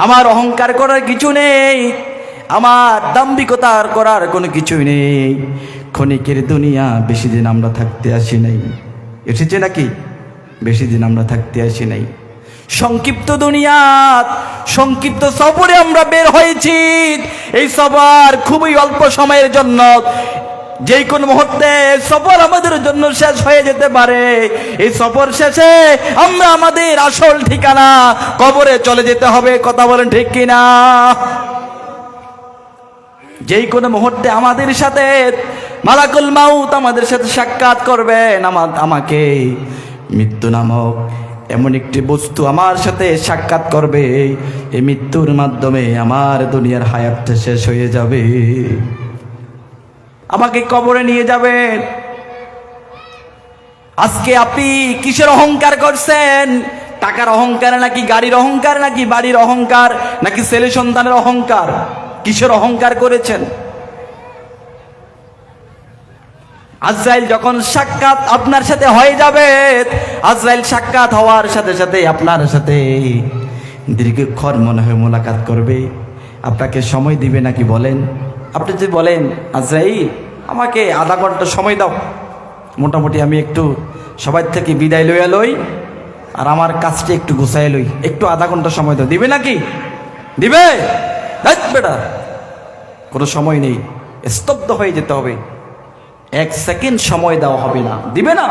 আমার অহংকার করার কিছু নেই, আমার দাম্ভিকতা করার কোনো কিছুই নেই। ক্ষণিকের দুনিয়া, বেশি দিন আমরা থাকতে আসি নাই। এসেছে নাকি? বেশি দিন আমরা থাকতে আসি নাই। সংক্ষিপ্ত দুনিয়া, সংক্ষিপ্ত সফরে আমরা বের হয়েছি। এই সফর খুবই অল্প সময়ের জন্য, যে কোন মুহূর্তে সফর আমাদের জন্য শেষ হয়ে যেতে পারে। এই সফর শেষে আমরা আমাদের আসল ঠিকানা কবরে চলে যেতে হবে। কথা বলেন ঠিক কিনা? যে কোন মুহূর্তে আমাদের সাথে মালাকুল মাউত আমাদের সাথে সাক্ষাৎ করবেন। আমাকে মৃত্যু নামক এমন একটি বস্তু আমার সাথে সাক্ষাৎ করবে, এই মৃত্যুর মাধ্যমে আমার দুনিয়ার হায়াতটা শেষ হয়ে যাবে। আমাকে কবরে নিয়ে যাবেন। আজকে আপনি কিসের অহংকার করছেন? টাকার অহংকার নাকি গাড়ির অহংকার নাকি বাড়ির অহংকার নাকি ছেলে সন্তানের অহংকার? কিসের অহংকার করেছেন? আজরাইল যখন সাক্ষাৎ আপনার সাথে হয়ে যাবে, আজরাইল সাক্ষাৎ হওয়ার সাথে সাথে আপনার সাথে দীর্ঘক্ষণ মনে হয় মোলাকাত করবে। আপনাকে সময় দিবে নাকি বলেন? আপনি যদি বলেন আজরাইল আমাকে আধা ঘন্টা সময় দাও, মোটামুটি আমি একটু সবাই থেকে বিদায় লইয়া লই আর আমার কাজটা একটু গুছাই লই, একটু আধা ঘন্টা সময় দাও, দিবে নাকি? দিবে? বেটা কোনো সময় নেই, স্তব্ধ হয়ে যেতে হবে, 1 সেকেন্ড সময় দেওয়া হবে না, দিবে না।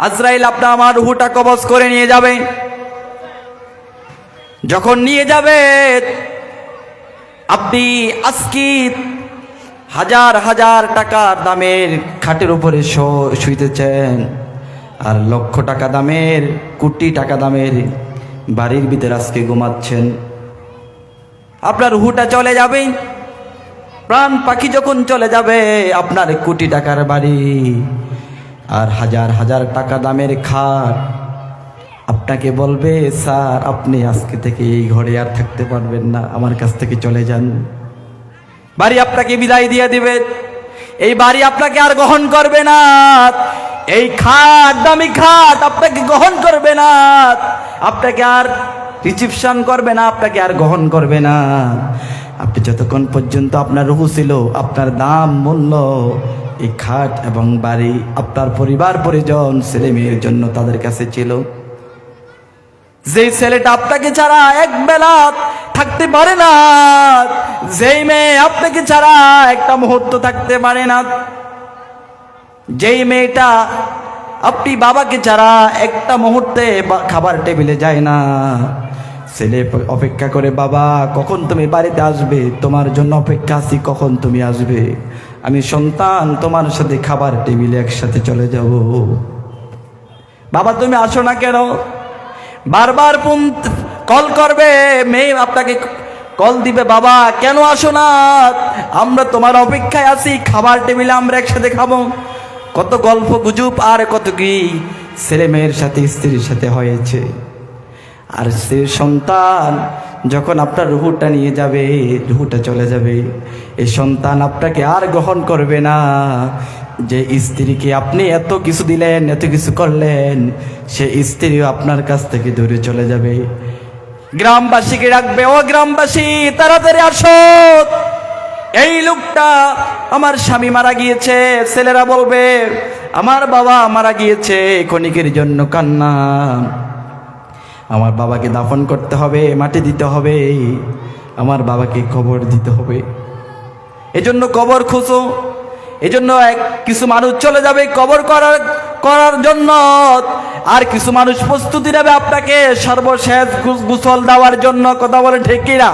আজরাইল আপনার আমার রুহটা কবজ করে নিয়ে যাবে। যখন নিয়ে যাবে, আপনি আজকে হাজার হাজার টাকার দামের খাটের উপরে শুইতেছেন, আর লক্ষ টাকা দামের, কোটি টাকা দামের বাড়ির ভিতরে আজকে ঘুমাচ্ছেন। আপনার রুহটা চলে যাবে, প্রাণ পাখি যখন চলে যাবে, আপনার কোটি টাকার বাড়ি আর হাজার হাজার টাকা দামের খাট আপনাকে বলবে, স্যার আপনি আজকে থেকে এই ঘরে আর থাকতে পারবেন না, আমার কাছ থেকে চলে যান। বাড়ি আপনাকে বিদায় দিয়ে দিবে, এই বাড়ি আপনাকে আর গ্রহণ করবে না, এই খাট, দামি খাট আপনাকে গ্রহণ করবে না, আপনাকে আর রিসিপশন করবে না, আপনাকে আর গ্রহণ করবে না। আপনি যতক্ষণ পর্যন্ত আপনার রুহ ছিল, আপনার দাম মূল্য এই খাট এবং বাড়ি আপনার পরিবার পরিজন ছেলে মেয়ের জন্য তাদের কাছে ছিল। যেই ছেলেটা আপনাকে ছাড়া এক বেলা থাকতে পারে না, যেই মেয়ে আপনাকে ছাড়া একটা মুহূর্ত থাকতে পারে না, যেই মেয়েটা আপনি বাবাকে ছাড়া একটা মুহূর্তে খাবার টেবিলে যায় না, ছেলে অপেক্ষা করে, বাবা কখন তুমি বাড়িতে আসবে, তোমার জন্য অপেক্ষা আছি, কখন তুমি আসবে, আমি সন্তান তোমার সাথে খাবার টেবিলে একসাথে চলে যাব। বাবা তুমি আসো না কেন? বারবার কল করবে, মেয়ে আপনাকে কল দিবে, বাবা কেন আসো না, আমরা তোমার অপেক্ষায় আছি, খাবার টেবিলে আমরা একসাথে খাবো। কত গল্প গুজব আর কত কি ছেলে মেয়ের সাথে, স্ত্রীর সাথে হয়েছে। আর সে সন্তান যখন আপনার রুহুটা নিয়ে যাবে, রুহুটা চলে যাবে, এই সন্তান আপনাকে আর গ্রহণ করবে না। যে স্ত্রীকে আপনি এত কিছু দিলেন, এত কিছু করলেন, সে স্ত্রীও আপনার কাছ থেকে দূরে চলে যাবে। গ্রামবাসীকে ডাকবে, ও গ্রামবাসী তাড়াতাড়ি আসো, এই লোকটা আমার স্বামী মারা গিয়েছে। ছেলেরা বলবে, আমার বাবা মারা গিয়েছে, ক্ষণিকের জন্য কান্না, আমার বাবাকে দাফন করতে হবে, মাটি দিতে হবে, আমার বাবাকে কবর দিতে হবে, এজন্য কবর খুঁজো। এজন্য কিছু মানুষ চলে যাবে কবর করার জন্য, আর কিছু মানুষ প্রস্তুতি নেবে আপনাকে সর্বশেষ গোসল দেওয়ার জন্য। কথা বলে ঠিক কিনা?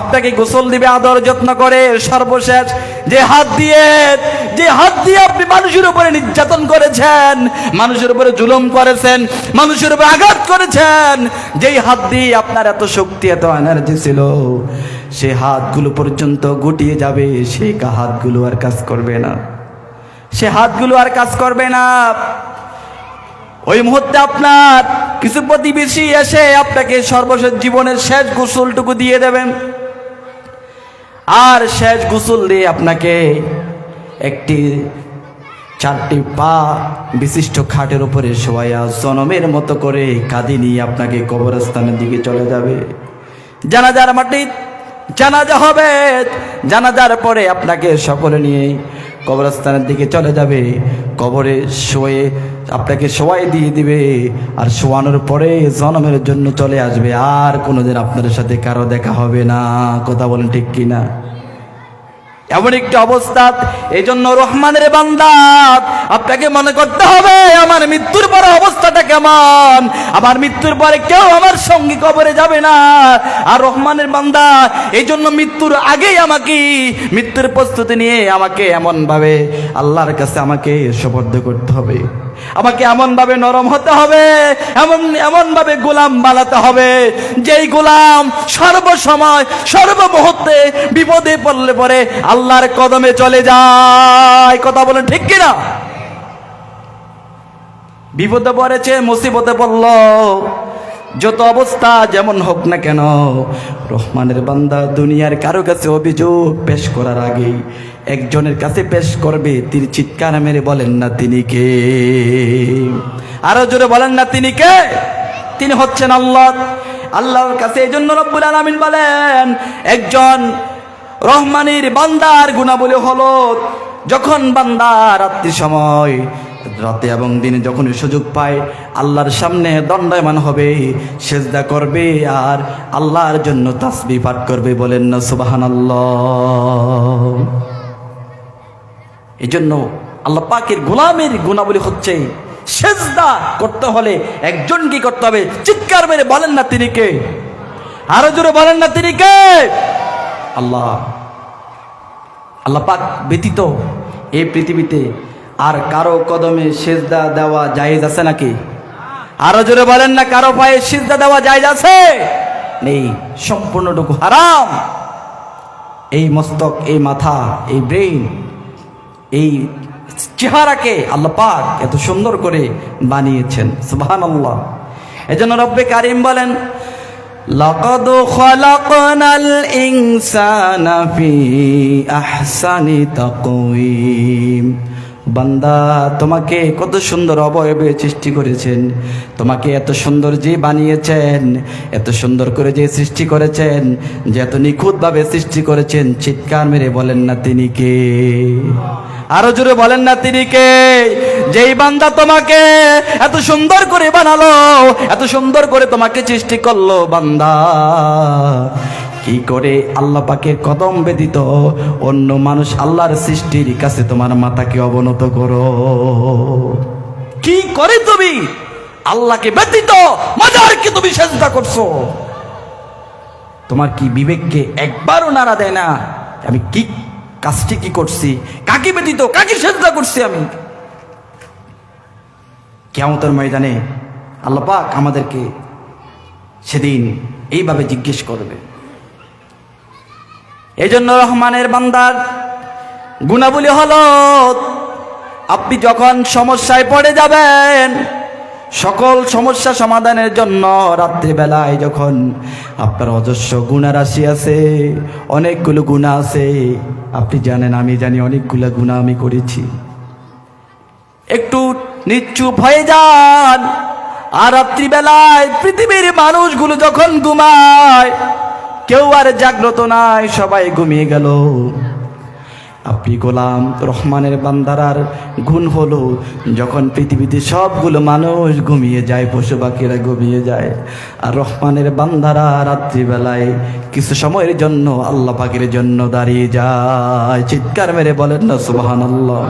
আপনাকে গোসল দিবে আদর যত্ন করে। সর্বশেষ যে হাত দিয়ে আপনি মানুষের উপরে নির্যাতন করেছেন, মানুষের উপরে জুলুম করেছেন, মানুষের উপরে আঘাত করেছেন, যেই হাত দিয়ে আপনার এত শক্তি এত এনার্জি ছিল, সে হাতগুলো পর্যন্ত গুটিয়ে যাবে, সেই হাতগুলো আর কাজ করবে না, সে হাতগুলো আর কাজ করবে না। ওই মুহূর্তে আপনার কিছু প্রতিবেশী এসে আপনাকে সর্বশেষ জীবনের শেষ গোসলটুকু দিয়ে দেবেন, আর শেষ গোসল দিয়ে আপনাকে একটি 4টি পা বিশিষ্ট খাটের উপরে শোয়াইয়া জনমের মতো করে কাঁধে নিয়ে আপনাকে কবরস্থানের দিকে চলে যাবে। জানাজার মাটি জানাজা হবে, জানাজার পরে আপনাকে সকলে নিয়ে কবরস্থানের দিকে চলে যাবে। কবরে শোয়ে আপনাকে শোয়াই দিয়ে দিবে, আর শোয়ানোর পরে জনমের জন্য চলে আসবে, আর কোনোদিন আপনার সাথে কারো দেখা হবে না। কথা বলেন ঠিক কিনা? এমন একটি অবস্থা। এই জন্য রহমানের বান্দা, আপনাকে মনে করতে হবে আমার মৃত্যুর পরে অবস্থাটা কেমন, আমার মৃত্যুর পরে কেউ আমার সঙ্গী কবরে যাবে না। আর রহমানের বান্দা, এই জন্য মৃত্যুর আগেই আমাকে মৃত্যুর প্রস্তুতি নিয়ে আমাকে এমন ভাবে আল্লাহর কাছে আমাকে সুপর্দ করতে হবে, আমাকে এমন ভাবে নরম হতে হবে, এমন ভাবে গোলাম বানাতে হবে, যেই গোলাম সর্বসময় সর্বমুহূর্তে বিপদে পড়লে পরে আল্লাহর কদমে চলে যায়। কথা বলেন ঠিক কিনা? বিপদে পড়েছে, মুসিবতে পড়ল, যত অবস্থা যেমন হোক না কেন, রহমানের বান্দা দুনিয়ার কারো কাছে অভিযোগ পেশ করার আগে একজনের কাছে পেশ করবে। তিনি চিৎকার মেরে বলেন না তিনি কে? আরো জোরে বলেন না তিনি কে? তিনি হচ্ছেন আল্লাহ। আল্লাহর কাছে এই জন্য রব্বুল আলামিন বলেন, একজন রহমানের বান্দার গুণাবলী হলো, যখন বান্দা রাত্রির সময়, রাতে এবং দিনে যখন সুযোগ পায়, আল্লাহর সামনে দণ্ডায়মান হবে, সেজদা করবে, আর আল্লাহর জন্য তাসবিহ পাঠ করবে। বলেন না সুবহানাল্লাহ। এই জন্য আল্লাহ পাকের গোলামের গুণাবলী হচ্ছে, সেজদা করতে হলে একজন কি করতে হবে? চিৎকার মেরে বলেন না তিনি কে? আরো জোরে বলেন না তিনি কে? আল্লাহ। আল্লাহ পাক ব্যতীত এই পৃথিবীতে আর কারো কদমে সেজদা দেওয়া জায়েজ আছে নাকি? আরো জোরে বলেন না, কারো পায়ে সেজদা দেওয়া জায়েজ আছে? নেই, সম্পূর্ণটুকু হারাম। এই মস্তক, এই মাথা, এই ব্রেইন, এই চেহারাকে আল্লাহ পাক এত সুন্দর করে বানিয়েছেন। সুবহানাল্লাহ। এজন্য রব্বে কারীম বলেন, লাকাদ খালাকনাল ইনসানা ফি আহসানি তাকওয়িম। বান্দা, তোমাকে কত সুন্দর অবয়বে সৃষ্টি করেছেন, তোমাকে এত সুন্দর যে বানিয়েছেন, এত সুন্দর করে যে সৃষ্টি করেছেন, যে এত নিখুঁতভাবে সৃষ্টি করেছেন, চিৎকার মেরে বলেন না তিনি কে? আরো জোরে বলেন না তিনি কে? যেই বান্দা তোমাকে এত সুন্দর করে বানালো, এত সুন্দর করে তোমাকে সৃষ্টি করলো, বান্দা কি করে আল্লাহ পাকের কদম ব্যতীত অন্য মানুষ আল্লাহর সৃষ্টির কাছে তোমার মাথাকে অবনত করো? কি করে তুমি আল্লাহকে ব্যতীত মাজারকে তুমি সেজদা করছো? তোমার কি বিবেককে একবারও নাড়া দেয় না আমি কি কাজটি কি করছি, কাকে ব্যতীত কাকে সেজদা করছি আমি? কিয়ামতের ময়দানে আল্লাহ পাক আমাদেরকে সেদিন এইভাবে জিজ্ঞেস করবে। এই জন্য রহমানের বান্দার গুণাবলী হলো, আপনি যখন সমস্যায় পড়ে যাবেন, সকল সমস্যা সমাধানের জন্য রাত্রিবেলায় যখন আপনার অজস্র গুনাহ রাশি আছে, অনেকগুলো গুনাহ আছে, আপনি জানেন, আমি জানি অনেকগুলো গুনাহ আমি করেছি, একটু নিশ্চুপ হয়ে যান। আর রাত্রিবেলায় পৃথিবীর মানুষগুলো যখন ঘুমায়, কেউ আর জাগ্রত নাই, সবাই ঘুমিয়ে গেল, আপনি গোলাম রহমানের বান্দারার গুণ হলো, যখন পৃথিবীতে সবগুলো মানুষ ঘুমিয়ে যায়, পশু পাখিরা ঘুমিয়ে যায়, আর রহমানের বান্দারা রাত্রিবেলায় কিছু সময়ের জন্য আল্লাহ পাকের জন্য দাঁড়িয়ে যায়। চিৎকার মেরে বলেন না সুবহানাল্লাহ।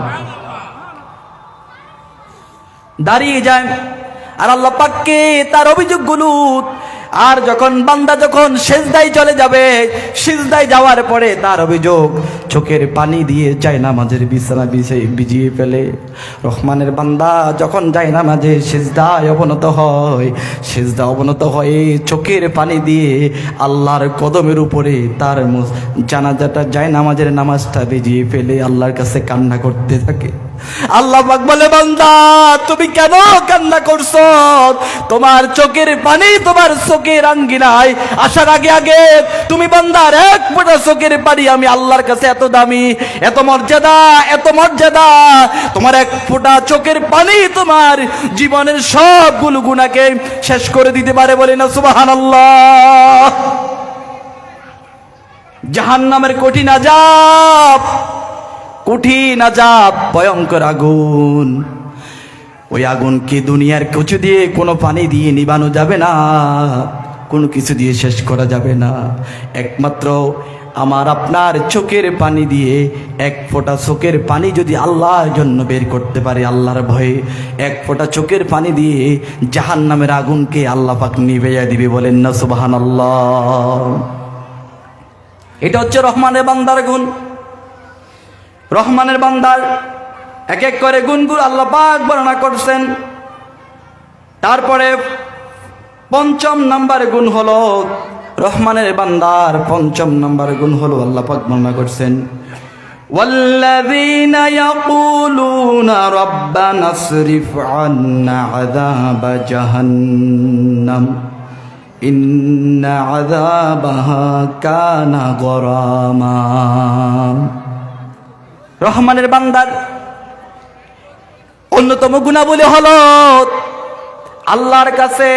দাঁড়িয়ে যায়, আর আল্লাহ পাককে তার অভিযোগগুলো আর যখন বান্দা যখন সিজদায় চলে যাবে, সিজদায় যাওয়ার পরে তার অভিযোগ চোখের পানি দিয়ে জায়নামাজের বিছানা ভিজিয়ে ফেলে। রহমানের বান্দা যখন জায়নামাজে সিজদায় অবনত হয়, সিজদা অবনত হয়ে চোখের পানি দিয়ে আল্লাহর কদমের উপরে তার জানাজাটা জায়নামাজের নামাজটা ভিজিয়ে ফেলে আল্লাহর কাছে কান্না করতে থাকে। আল্লাহ পাক বলে, বান্দা তুমি কেন কান্না করছো? তোমার চোখের পানি তোমার চোখের আঙ্গিনায় আসার আগে আগে তুমি বান্দার এক ফোঁটা চোখের পানি আমি আল্লাহর কাছে এত দামি, এত মর্যাদা, এত মর্যাদা। তোমার এক ফোঁটা চোখের পানি তোমার জীবনের সবগুলো গুনাহকে শেষ করে দিতে পারে, বলে না সুবহানাল্লাহ। জাহান্নামের কঠিন আযাব, কঠিন আযাব, ভয়ঙ্কর আগুন। ওই আগুনকে দুনিয়ার কিছু দিয়ে, কোনো পানি দিয়ে নিবানো যাবে না, কোনো কিছু দিয়ে শেষ করা যাবে না। একমাত্র আমার আপনার চোখের পানি দিয়ে, এক ফোঁটা চোখের পানি যদি আল্লাহর জন্য বের করতে পারে, আল্লাহর ভয়ে এক ফোঁটা চোখের পানি দিয়ে জাহান্নামের আগুনকে আল্লাহ পাক নিভিয়ে দিবে, বলেন না সুবহানাল্লাহ। এটা হচ্ছে রহমানের বান্দার গুণ। রহমানের বান্দার এক এক করে গুণগুলো আল্লাহ পাক বর্ণনা করছেন। তারপরে পঞ্চম নাম্বার গুণ হলো রহমানের বান্দার, পঞ্চম নাম্বার গুণ হলো আল্লাহ পাক বর্ণনা করছেন, ওয়াল্লাযীনা ইয়াকুলুনা রাব্বানা আসরিফ আন্না আযাবা জাহান্নাম ইন্না আযাবাহা কানা গরামা। রহমানের বান্দার অন্যতম গুণাবলী হলো আল্লাহর কাছে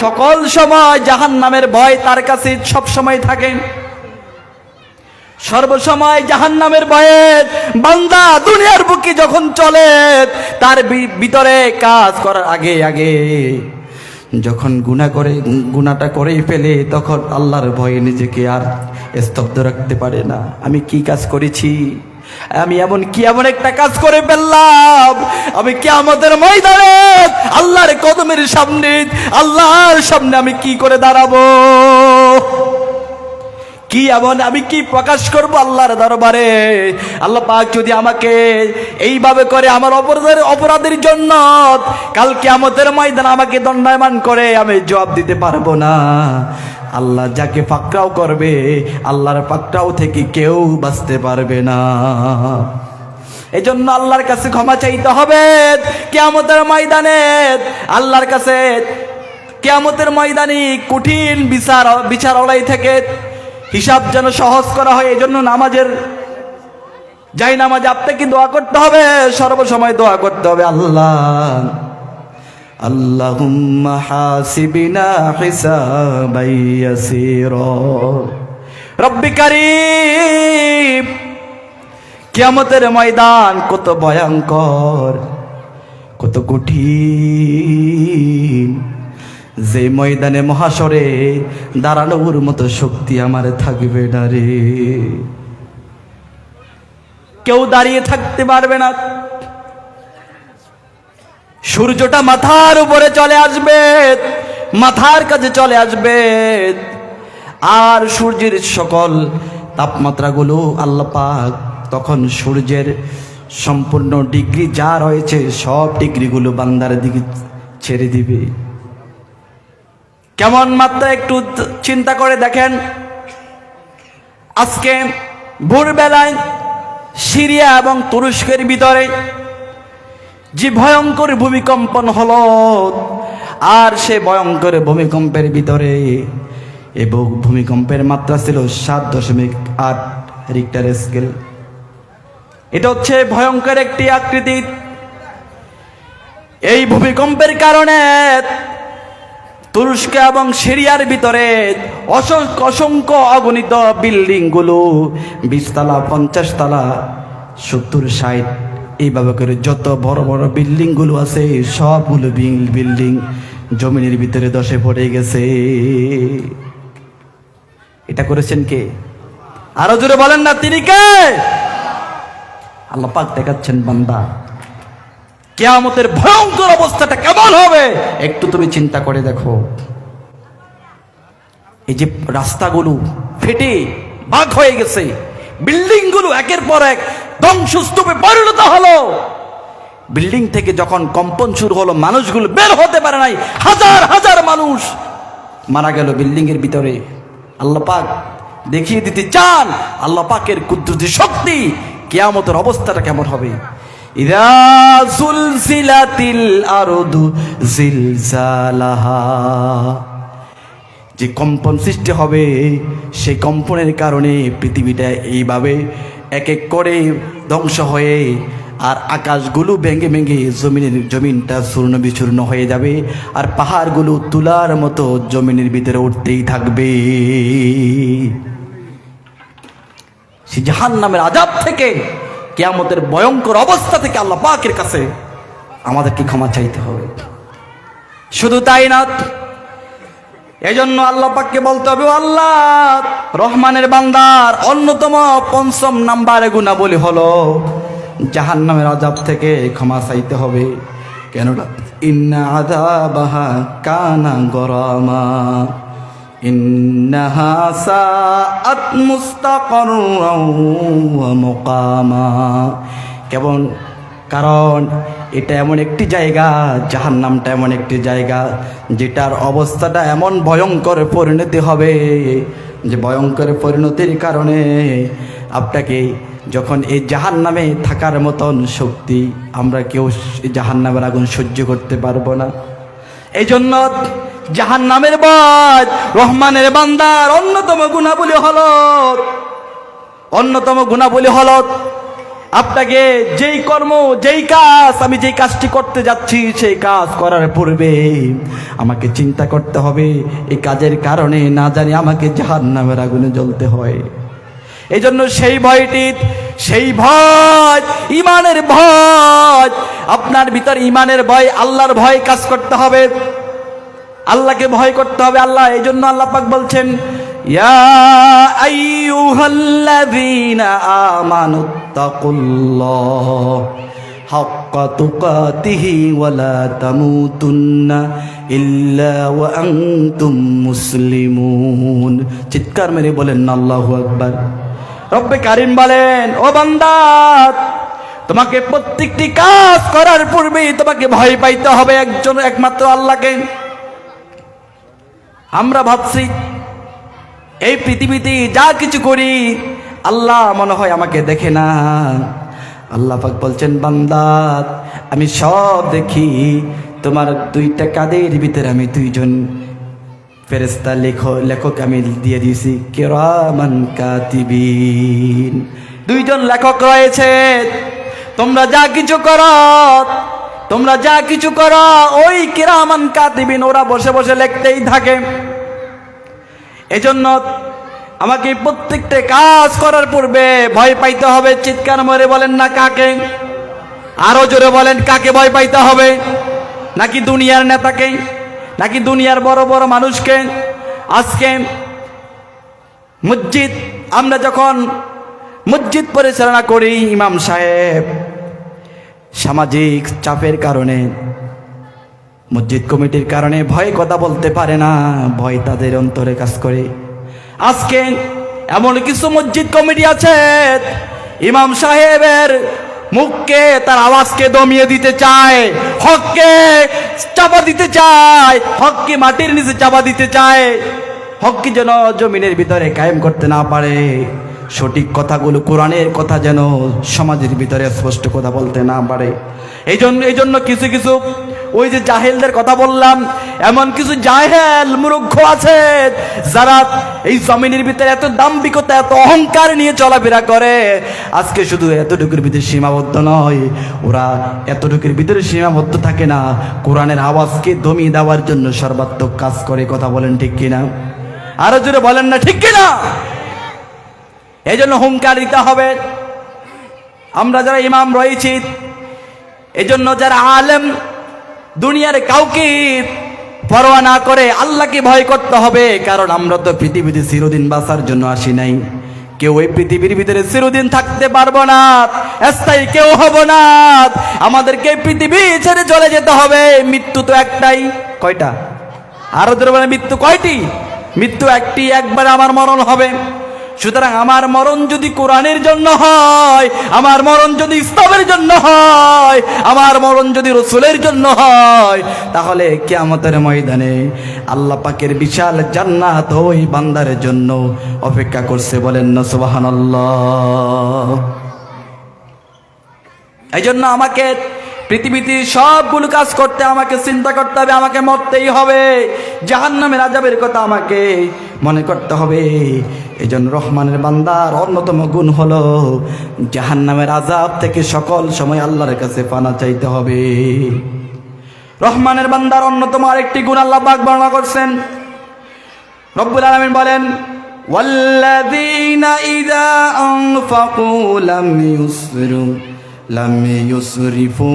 সকল সময় জাহান্নামের ভয় তার কাছে সব সময় থাকে। সর্বসময় জাহান্নামের ভয়ে বান্দা দুনিয়ার বুকে যখন চলে, তার ভিতরে কাজ করার আগে আগে যখন গুনাহটা করেই ফেলে, তখন আল্লাহর ভয়ে নিজেকে আর স্তব্ধ রাখতে পারে না। আমি কি কাজ করেছি, আমি এমন একটা কাজ করে ফেললাম, আমি কিয়ামতের ময়দানে আল্লাহর কদমের সামনে, আল্লাহর সামনে আমি কি করে দাঁড়াবো, কি আমি কি প্রকাশ করব আল্লাহর দরবারে? আল্লাহ পাক যদি আমাকে এইভাবে করে আমার অপরাধের জন্য কাল কিয়ামতের ময়দানে আমাকে দণ্ডায়মান করে, আমি জবাব দিতে পারবো না। আল্লাহ যাকে পাকড়াও করবে, আল্লাহর পাকড়াও থেকে কেউ বাঁচতে পারবে না। এই জন্য আল্লাহর কাছে ক্ষমা চাইতে হবে কিয়ামতের ময়দানে। আল্লাহর কাছে কিয়ামতের ময়দানে কঠিন বিচারালয় থেকে হিসাব যেন সহজ করা হয়। এই জন্য নামাজে আপনাকে দোয়া করতে হবে, সর্বসময় দোয়া করতে হবে, আল্লাহুম্মা হাসিবিনা হিসাবান ইয়াসীরা। রব্বি কারীম, কিয়ামতের ময়দান কত ভয়ঙ্কর, কত কঠিন। যে ময়দানে মহাশরে দাঁড়ানোর মতো শক্তি আমার থাকবে না রে, কেউ দাঁড়িয়ে থাকতে পারবে না। সূর্যটা মাথার উপরে চলে আসবে, মাথার কাছে চলে আসবে, আর সূর্যের সকল তাপমাত্রাগুলো আল্লাহ পাক তখন সূর্যের সম্পূর্ণ ডিগ্রি যা রয়েছে সব ডিগ্রিগুলো বান্দার দিকে ছেড়ে দিবে। কেমন মাত্রা একটু চিন্তা করে দেখেন। আজকে ভোরবেলায় সিরিয়া এবং তুরস্কের ভিতরে যে ভয়ঙ্কর ভূমিকম্পন হলো, আর সে ভয়ঙ্কর ভূমিকম্পের ভিতরে এবং ভূমিকম্পের মাত্রা ছিল 7.8 রিক্টার স্কেল। এটা হচ্ছে ভয়ঙ্কর একটি আকৃতি। এই ভূমিকম্পের কারণে তুরস্ক এবং সিরিয়ার ভিতরে অসংখ্য অগণিত বিল্ডিং গুলো 20 তলা, 50 তলা, 70, 60 এইভাবে করে যত বড় বড় বিল্ডিং গুলো আছে সবগুলো বিল্ডিং জমিনের ভিতরে ধসে পড়ে গেছে। এটা করেছেন কে? আরো জোরে বলেন না, তিনি কে? আল্লাহ পাক দেখাচ্ছেন, বান্দা কিয়ামতের ভয়ঙ্কর অবস্থাটা কেমন হবে একটু তুমি চিন্তা করে দেখো। এই যে রাস্তাগুলো ফেটে ভাগ হয়ে গেছে, বিল্ডিংগুলো একের পর এক ধ্বংসস্তূপে পরিণত হলো। বিল্ডিং থেকে যখন কম্পন শুরু হলো, মানুষগুলো বের হতে পারে নাই, হাজার হাজার মানুষ মারা গেল বিল্ডিং এর ভিতরে। আল্লাহ পাক দেখিয়ে দিতে চান আল্লাহ পাকের কুদরতি শক্তি, কিয়ামতের অবস্থাটা কেমন হবে। ইযা সুলসিলাতিল আরদু জিলজালাহা, যে কম্পন সৃষ্টি হবে, সেই কম্পনের কারণে পৃথিবীটা এইভাবে এক এক করে ধ্বংস হয়ে, আর আকাশগুলো ভেঙে ভেঙে জমিনটা চূর্ণ বিচূর্ণ হয়ে যাবে, আর পাহাড়গুলো তুলার মতো জমিনের ভিতরে উঠতেই থাকবে। সেই জাহান্নামের আযাব থেকে, কিয়ামতের ভয়ঙ্কর অবস্থা থেকে আল্লাহ পাকের কাছে আমাদেরকে ক্ষমা চাইতে হবে। শুধু তাই না, এজন্য আল্লাহ পাককে বলতে হবে, আল্লাহ রহমানের বান্দার অন্যতম ৫ম নাম্বারে গুনাহবলী হলো জাহান্নামের আযাব থেকে ক্ষমা চাইতে হবে। কেননা ইন্না আযাবাহা কানা গরামা ইন্নাহা সাআত মুস্তাকাররাও ওয়া মুকামা। কারণ এটা এমন একটি জায়গা, জাহান্নামটা এমন একটি জায়গা যেটার অবস্থাটা এমন ভয়ঙ্কর পরিণতি হবে, যে ভয়ঙ্কর পরিণতির কারণে আপনাকে যখন এই জাহান্নামে থাকার মতন শক্তি, আমরা কেউ জাহান্নামের আগুন সহ্য করতে পারবো না। এই জন্য জাহান্নামের ভয় রহমানের বান্দার অন্যতম গুণাবলী হলো আপনাকে যেই কর্ম, যেই কাজ, আমি যেই কাজটি করতে যাচ্ছি, সেই কাজ করার পূর্বে আমাকে চিন্তা করতে হবে এই কাজের কারণে না জানি আমাকে জাহান্নামের আগুনে জ্বলতে হয়। এই জন্য সেই ভয়, ইমানের ভয়, আপনার ভিতর ইমানের ভয়, আল্লাহর ভয় কাজ করতে হবে, আল্লাহকে ভয় করতে হবে। আল্লাহ, এই জন্য আল্লাহ পাক বলছেন, ইয়া আইয়ুহাল্লাযীনা আমানুত্তাকুল্লাহ হাক্কা তুকাতিহি ওয়া লা তামুতুন্না ইল্লা ওয়া আনতুম মুসলিমুন। চিৎকার মেরে বলেন আল্লাহু আকবার। রব্বে কারীম বলেন, ও বান্দা, তোমাকে প্রত্যেকটি কাজ করার পূর্বে তোমাকে ভয় পাইতে হবে একমাত্র আল্লাহকে। আমরা ভাবছি এই পৃথিবীতে যা কিছু করি আল্লাহ মনে হয় আমাকে দেখে না। আল্লাহ পাক বলছেন, বান্দা আমি সব দেখি, তোমার দুইটা কাঁধের ভিতরে আমি দুইজন ফেরেশতা লেখক আমি দিয়ে দিয়েছি, কিরামান কাতিবিন, দুইজন লেখক রয়েছে। তোমরা যা কিছু করো ওই কিরামান কাতিবিন ওরা বসে বসে লিখতেই থাকে। এজন্য আমাকে প্রত্যেকটা কাজ করার পূর্বে ভয় পাইতে হবে। চিৎকার মেরে বলেন না কাকে? আরো জোরে বলেন, কাকে ভয় পাইতে হবে? নাকি দুনিয়ার নেতাকে, নাকি দুনিয়ার বড় বড় মানুষকে? আজকে আমরা যখন মসজিদ পরিচালনা করি, ইমাম সাহেব সামাজিক চাপের কারণে, মসজিদ কমিটির কারণে ভয় কথা বলতে পারে না, ভয় তাদের অন্তরে কাজ করে। আজকে এমন কিছু মসজিদ কমিটি আছে, ইমাম সাহেবের মুখকে, তার আওয়াজকে দমিয়ে দিতে চায়, হককে চাপা দিতে চায়, হককে মাটির নিচে চাপা দিতে চায়, হককে যেন জমিনের ভিতরে কায়েম করতে না পারে, সঠিক কথাগুলো, কোরআনের কথা যেন সমাজের ভিতরে স্পষ্ট কথা বলতে না পারে। এই জন্য কিছু কিছু ওই যে জাহেলদের কথা বললাম, এমন কিছু জাহেল মূর্খ আছে যারা এই জমিনের ভিতরে এত দাম্ভিকতা, এত অহংকার নিয়ে চলাফেরা করে। আজকে শুধু এতটুকুর ভিতরে সীমাবদ্ধ নয়, ওরা এতটুকুর ভিতরে সীমাবদ্ধ থাকে না, কোরআনের আওয়াজকে দমিয়ে দেওয়ার জন্য সর্বাত্মক কাজ করে। কথা বলেন ঠিক কিনা? আরো জোরে বলেন না ঠিক কিনা? এই জন্য হুঙ্কার দিতে হবে। আমরা যারা ইমাম রয়েছি, এই জন্য যারা আলেম, দুনিয়ার কাউকে পরোয়া না করে আল্লাহকে ভয় করতে হবে। কারণ আমরা তো পৃথিবীতে চিরদিন বাঁচার জন্য আসি নাই, কেউ এই পৃথিবীর ভিতরে চিরদিন থাকতে পারবো না, স্থায়ী কেউ হব না। আমাদেরকে পৃথিবী ছেড়ে চলে যেতে হবে। মৃত্যু তো একটাই। কয়টা? আরো ধরে বলে, মৃত্যু কয়টি? মৃত্যু একবার আমার মরণ হবে। সুতরাং আমার মরণ যদি কোরআনের জন্য হয়, আমার মরণ যদি ইসলামের জন্য হয়, আমার মরণ যদি রাসূলের জন্য হয়, তাহলে কিয়ামতের ময়দানে আল্লাহ পাকের বিশাল জান্নাত ওই বান্দার জন্য অপেক্ষা করছে। বলেন না সুবহানাল্লাহ। এই জন্য আমাকে পৃথিবীতে সবগুলো কাজ করতে, আমাকে চিন্তা করতে হবে, আমাকে মরতেই হবে। জাহান্নামের আযাবের কথা আমাকে মনে করতে হবে। এই জন্য রহমানের বান্দার অন্যতম গুণ হলো জাহান্নামের আযাব থেকে সকল সময় আল্লাহর কাছে পানা চাইতে হবে। রহমানের বান্দার অন্যতম আরেকটি গুণ আল্লাহ পাক বর্ণনা করছেন। রব্বুল আলামিন বলেন, ওয়াল্লাযীনা ইযা আনফাকু লাম ইউসরিফু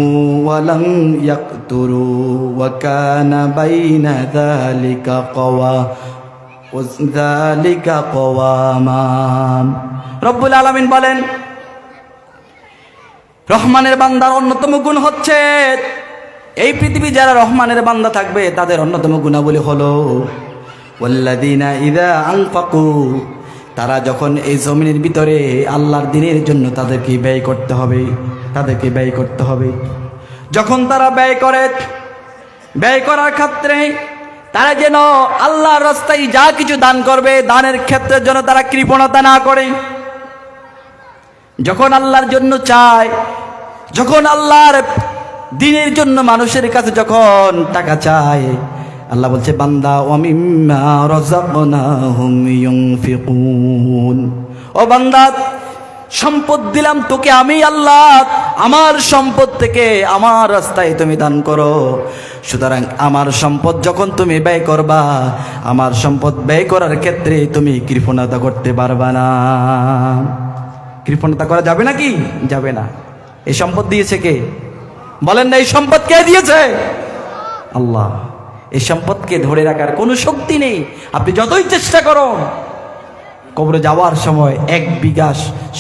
ওয়া লাম ইয়াকতুরু ওয়া কানা বাইনা যালিকা কওয়ামা। রব্বুল আলামিন বলেন, রহমানের বান্দার অন্যতম গুণ হচ্ছে, এই পৃথিবী যারা রহমানের বান্দা থাকবে তাদের অন্যতম গুণাবলী হলো ওয়াল্লাযীনা ইযা আনফাকু, তারা যখন এই জমিনের ভিতরে আল্লাহর দ্বীনের জন্য তাদেরকে ব্যয় করতে হবে। যখন তারা ব্যয় করার ক্ষেত্রে তারা যেন আল্লাহর রাস্তায় যা কিছু দান করবে, দানের ক্ষেত্রে যেন তারা কৃপণতা না করে। যখন আল্লাহর জন্য চায়, যখন আল্লাহর দ্বীনের জন্য মানুষের কাছে যখন টাকা চায়, আল্লাহ বলছে, বান্দা ওয়া মিম্মা রাযাকনাহুম ইউনফিকুন, ও বান্দা সম্পদ দিলাম তোকে আমি আল্লাহ, আমার সম্পদ থেকে আমার রাস্তায় তুমি দান করো। সুতরাং আমার সম্পদ যখন তুমি ব্যয় করবা, আমার সম্পদ ব্যয় করার ক্ষেত্রে তুমি কৃপণতা করতে পারবা না। কৃপণতা করা যাবে নাকি? যাবে না। এই সম্পদ দিয়েছে কে? বলেন না, এই সম্পদ কে দিয়েছে? আল্লাহ। এই সম্পদকে ধরে রাখার কোনো শক্তি নেই। আপনি যতই চেষ্টা করুন, কবরে যাওয়ার সময় 1 বিঘা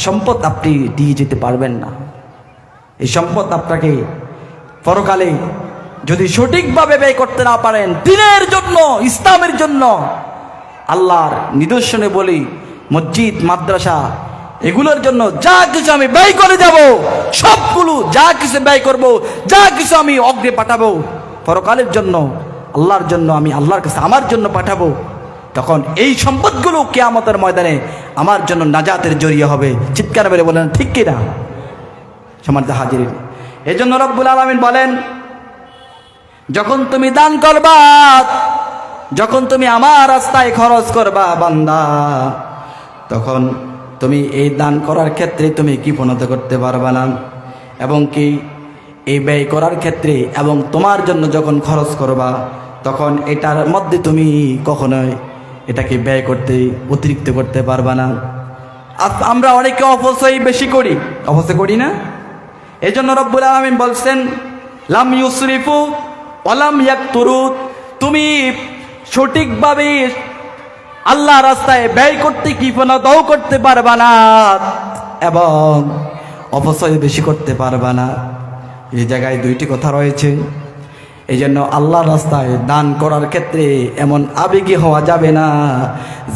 সম্পদ আপনি দিয়ে যেতে পারবেন না। এই সম্পদ আপনাকে পরকালে যদি সঠিকভাবে ব্যয় করতে না পারেন, দ্বীনের জন্য, ইসলামের জন্য, আল্লাহর নিদর্শনে বলি মসজিদ মাদ্রাসা এগুলোর জন্য যা কিছু আমি ব্যয় করে যাব, সবগুলো যা কিছু ব্যয় করব, যা কিছু আমি অগ্রে পাঠাবো পরকালের জন্য, আল্লাহর জন্য, আমি আল্লাহর কাছে আমার জন্য পাঠাবো, তখন এই সম্পদগুলো কিয়ামতের ময়দানে আমার জন্য নাজাতের জরিয়া হবে। চিৎকার মেরে বলেন ঠিক কিনা? সম্মানিত হাজিরিন, এই জন্য রব্বুল আলামিন বলেন, যখন তুমি দান করবা, যখন তুমি আমার রাস্তায় খরচ করবা বান্দা, তখন তুমি এই দান করার ক্ষেত্রে তুমি কৃপণতা করতে পারবা না। এবং কি এই ব্যয় করার ক্ষেত্রে এবং তোমার জন্য যখন খরচ করবা, তখন এটার মধ্যে তুমি কখনোই এটাকে ব্যয় করতে, অতিরিক্ত করতে পারবা না। আমরা অনেকে অপচয় বেশি করি, অপচয় করি না? এই জন্য রব্বুল আলামিন বলছেন, লাম ইউসরিফু ওয়া লাম ইয়াকতুরু, তুমি সঠিকভাবে আল্লাহ রাস্তায় ব্যয় করতে কৃপণতাও করতে পারবা না এবং অপচয় বেশি করতে পারবা না। এই জায়গায় 2টি কথা রয়েছে। এই জন্য আল্লাহর রাস্তায় দান করার ক্ষেত্রে এমন আবেগী হওয়া যাবে না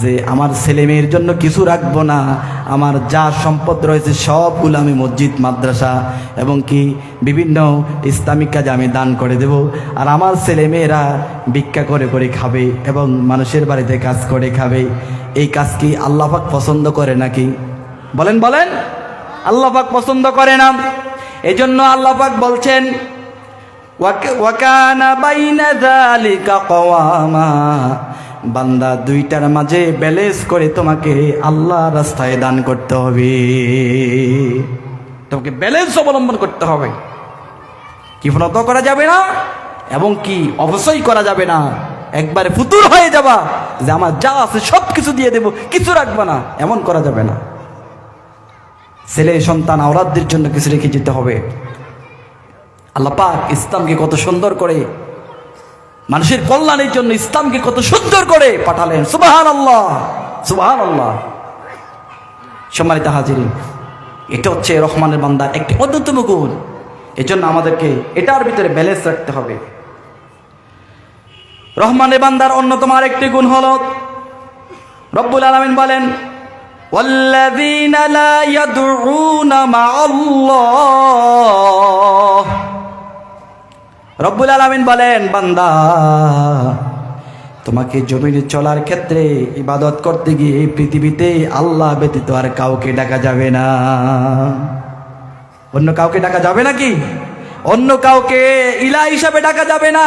যে আমার ছেলে মেয়ের জন্য কিছু রাখবো না, আমার যা সম্পদ রয়েছে সবগুলো আমি মসজিদ মাদ্রাসা এবং কি বিভিন্ন ইসলামিক কাজে আমি দান করে দেব, আর আমার ছেলে মেয়েরা ভিক্ষা করে করে খাবে এবং মানুষের বাড়িতে কাজ করে খাবে। এই কাজ কি আল্লাহ পাক পছন্দ করে নাকি? বলেন বলেন, আল্লাহ পাক পছন্দ করে না। এই জন্য আল্লাহ পাক বলছেন, ওয়াকানা বাইনা যালিকা কওয়ামা, বান্দা 2টার মাঝে ব্যালেন্স করে তোমাকে আল্লাহ রাস্তায় দান করতে হবে। তোমাকে ব্যালেন্স অবলম্বন করতে হবে। কৃপণতা করা যাবে না এবং কি অবশ্যই করা যাবে না। একবারে ফুতুর হয়ে যাবা যে আমার যা আছে সব কিছু দিয়ে দেব, কিছু রাখবা না, এমন করা যাবে না। ছেলে সন্তান আওলাদদের জন্য কিছু রেখে যেতে হবে। আল্লাহ পাক ইসলামকে কত সুন্দর করে, মানুষের কল্যাণের জন্য ইসলামকে কত সুন্দর করে পাঠালেন। সুবহানাল্লাহ, সুবহানাল্লাহ। সম্মানিত হাজিরিন, এটা হচ্ছে রহমানের বান্দার একটি অন্যতম গুণ। এজন্য আমাদেরকে এটার ভিতরে ব্যালেন্স রাখতে হবে। রহমানের বান্দার অন্যতম আরেকটি গুণ হলো রব্বুল আলামিন বলেন ওয়াল্লাযীনা লা ইয়াদউনা মা'আল্লাহ। রব্বুল আলামিন বলেন বান্দা তোমাকে জমিনে চলার ক্ষেত্রে ইবাদত করতে গিয়ে এই পৃথিবীতে আল্লাহ ব্যতীত আর কাউকে ডাকা যাবে না। অন্য কাউকে ডাকা যাবে নাকি? অন্য কাউকে ইলাহ হিসাবে ডাকা যাবে না।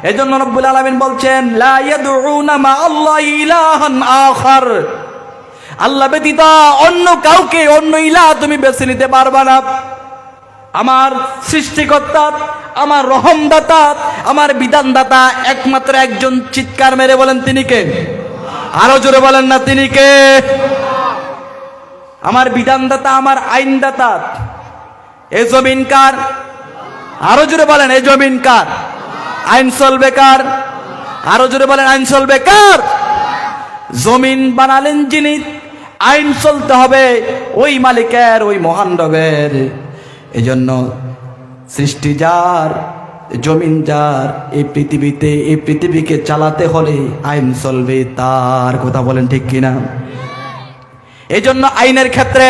এজন্য রব্বুল আলামিন বলছেন লা ইয়াদউনা মা'আল্লাহি ইলাহান আখার। আল্লাহ ব্যতীত অন্য কাউকে, অন্য ইলাহ তুমি বেছে নিতে পারবা না। আমার সৃষ্টিকর্তা, আমার রহমদাতা, আমার বিধানদাতা একমাত্র একজন। চিৎকার মেরে বলেন তিনি কে? আরো জোরে বলেন না তিনি কে? আমার বিধানদাতা, আমার আইনদাতা। এ জমিন কার? আরো জোরে বলেন এ জমিন কার? আইন চলবে কার? আরো জোরে বলেন আইন চলবে কার? জমিন বানালেন যিনি, আইন চলতে হবে ওই মালিকের, ওই মহান রবের। এজন্য সৃষ্টি যার, জমিন যার, এই পৃথিবীতে এই পৃথিবীকে চালাতে হলে আইন চলবে তার। কথা বলেন ঠিক কিনা? এজন্য আইনের ক্ষেত্রে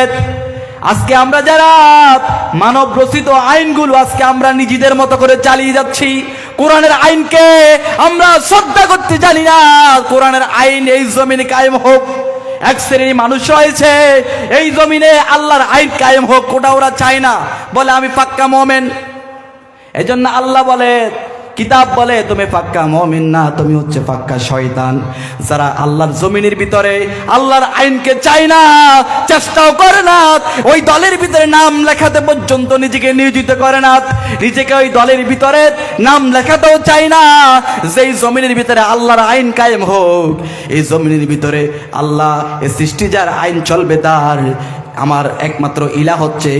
আজকে আমরা যারা মানব রচিত আইনগুলো আজকে আমরা নিজেদের মতো করে চালিয়ে যাচ্ছি। কোরআনের আইনকে আমরা শ্রদ্ধা করতে জানি না। কোরআনের আইন এই জমিনে কায়েম হোক। এক শ্রেণীর মানুষ রয়েছে এই জমিনে আল্লাহর আইন কায়েম হোক, ওটা ওরা চায় না, বলে আমি পাক্কা মুমিন। এজন্য আল্লাহ বলে, কিতাব বলে তুমি পাক্কা মুমিন না, তুমি হচ্ছে পাক্কা শয়তান। যারা আল্লাহর জমিনের ভিতরে আল্লাহর আইনকে চায় না, চেষ্টাও করে না, ওই দলের ভিতরে নাম লেখাতে পর্যন্ত নিজেকে নিয়োজিত করে না, নিজেকে ওই দলের ভিতরে নাম লেখাতেও চায় না। যেই জমিনের ভিতরে আল্লাহর আইন কায়েম হোক, এই জমিনের ভিতরে আল্লাহ এই সৃষ্টি যার আইন চলবে তার। আমার একমাত্র ইলাহ হচ্ছে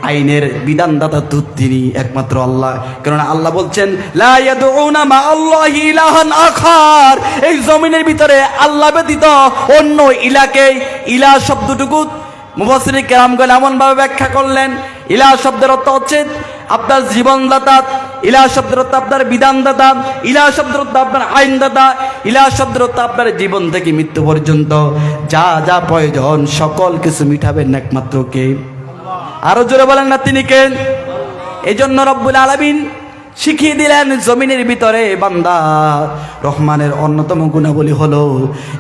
আইনের বিধানদাতা তিনি একমাত্র আল্লাহ। কারণ আল্লাহ বলছেন লা ইয়াদউনা মা'আল্লাহি ইলাহান আখার। এই জমিনের ভিতরে আল্লাহ ব্যতীত অন্য ইলাহকে, ইলাহ শব্দটুকু মুফাসসিরিন কেরামগণ এমন ভাবে ব্যাখ্যা করলেন, ইলাহ শব্দের অর্থ হচ্ছে আপনার জীবনদাতা, ইলাহ শব্দের অর্থ আপনার বিধানদাতা, ইলাহ শব্দের অর্থ আপনার আইনদাতা, ইলাহ শব্দের অর্থ আপনার জীবন থেকে মৃত্যু পর্যন্ত যা যা প্রয়োজন সকল কিছু মিটাবেন একমাত্র কে? আরো জোরে বলেন না তিনি কে? এই জন্য রব্বুল আলামিন শিখিয়ে দিলেন জমিনের ভিতরে বান্দা রহমানের অন্যতম গুণাবলী হলো,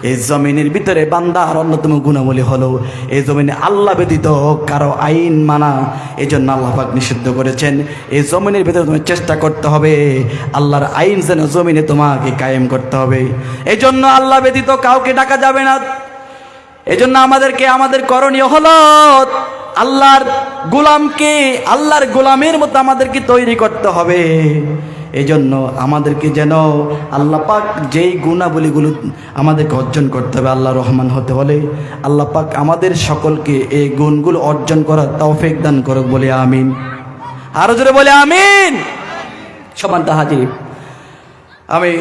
এই জমিনের ভিতরে বান্দার অন্যতম গুণাবলী হলো এই জমিনে আল্লাহ ব্যতীত কারো আইন মানা। এই জন্য আল্লাহ পাক নিষিদ্ধ করেছেন এই জমিনের ভিতরে তোমার চেষ্টা করতে হবে আল্লাহর আইন যেন জমিনে তোমাকে কায়েম করতে হবে। এই জন্য আল্লাহ ব্যতীত কাউকে ডাকা যাবে না। এই জন্য আমাদের করণীয় হলো আল্লাহর গোলামকে আল্লাহর গোলামের মতো আমাদেরকে তৈরি করতে হবে। এই জন্য আমাদেরকে যেন আল্লাহ পাক যেই গুণাবলীগুলো আমাদেরকে অর্জন করতে হবে, আল্লাহ রহমান হতে হলে আল্লাহ পাক আমাদের সকলকে এই গুণগুলো অর্জন করার তৌফিক দান করুক বলে আমিন। আরো জোরে বলে আমিন। সমান হাজির, আমি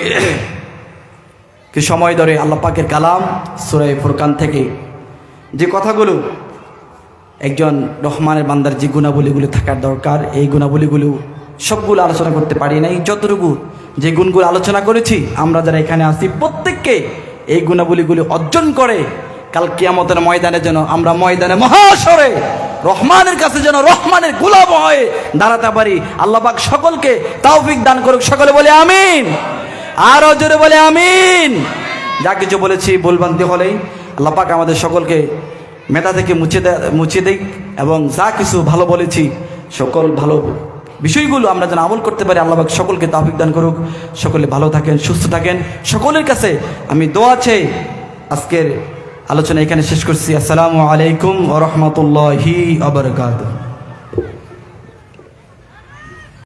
কি সময় ধরে আল্লাহ পাকের কালাম সূরা ফুরকান থেকে যে কথাগুলো একজন রহমানের বান্দার যে গুণাবলীগুলো থাকার দরকার, এই গুণাবলীগুলো সবগুলো আলোচনা করতে পারি নাই। যতটুকু যে গুণগুলো আলোচনা করেছি আমরা যারা এখানে আছি প্রত্যেককে এই গুণাবলীগুলো অর্জন করে কাল কিয়ামতের ময়দানে যেন আমরা ময়দানে মহাশরে রহমানের কাছে যেন রহমানের গোলাম হয়ে দাঁড়াতে পারি। আল্লাহ পাক সকলকে তৌফিক দান করুক। সকলে বলে আমিন। আরো জোরে বলে আমিন। যা কিছু বলেছি ভুলভ্রান্তি হলেই আল্লাহ পাক আমাদের সকলকে মেধা থেকে মুছে দেই এবং যা কিছু ভালো বলেছি সকল ভালো বিষয়গুলো আমরা যেন আমল করতে পারি। আল্লাহ পাক সকলকে তৌফিক দান করুক। সকলে ভালো থাকেন, সুস্থ থাকেন। সকলের কাছে আমি দোয়া চাই। আজকের আলোচনা এখানে শেষ করছি। আসসালামু আলাইকুম ওয়া রাহমাতুল্লাহি ওয়া বারাকাতুহু।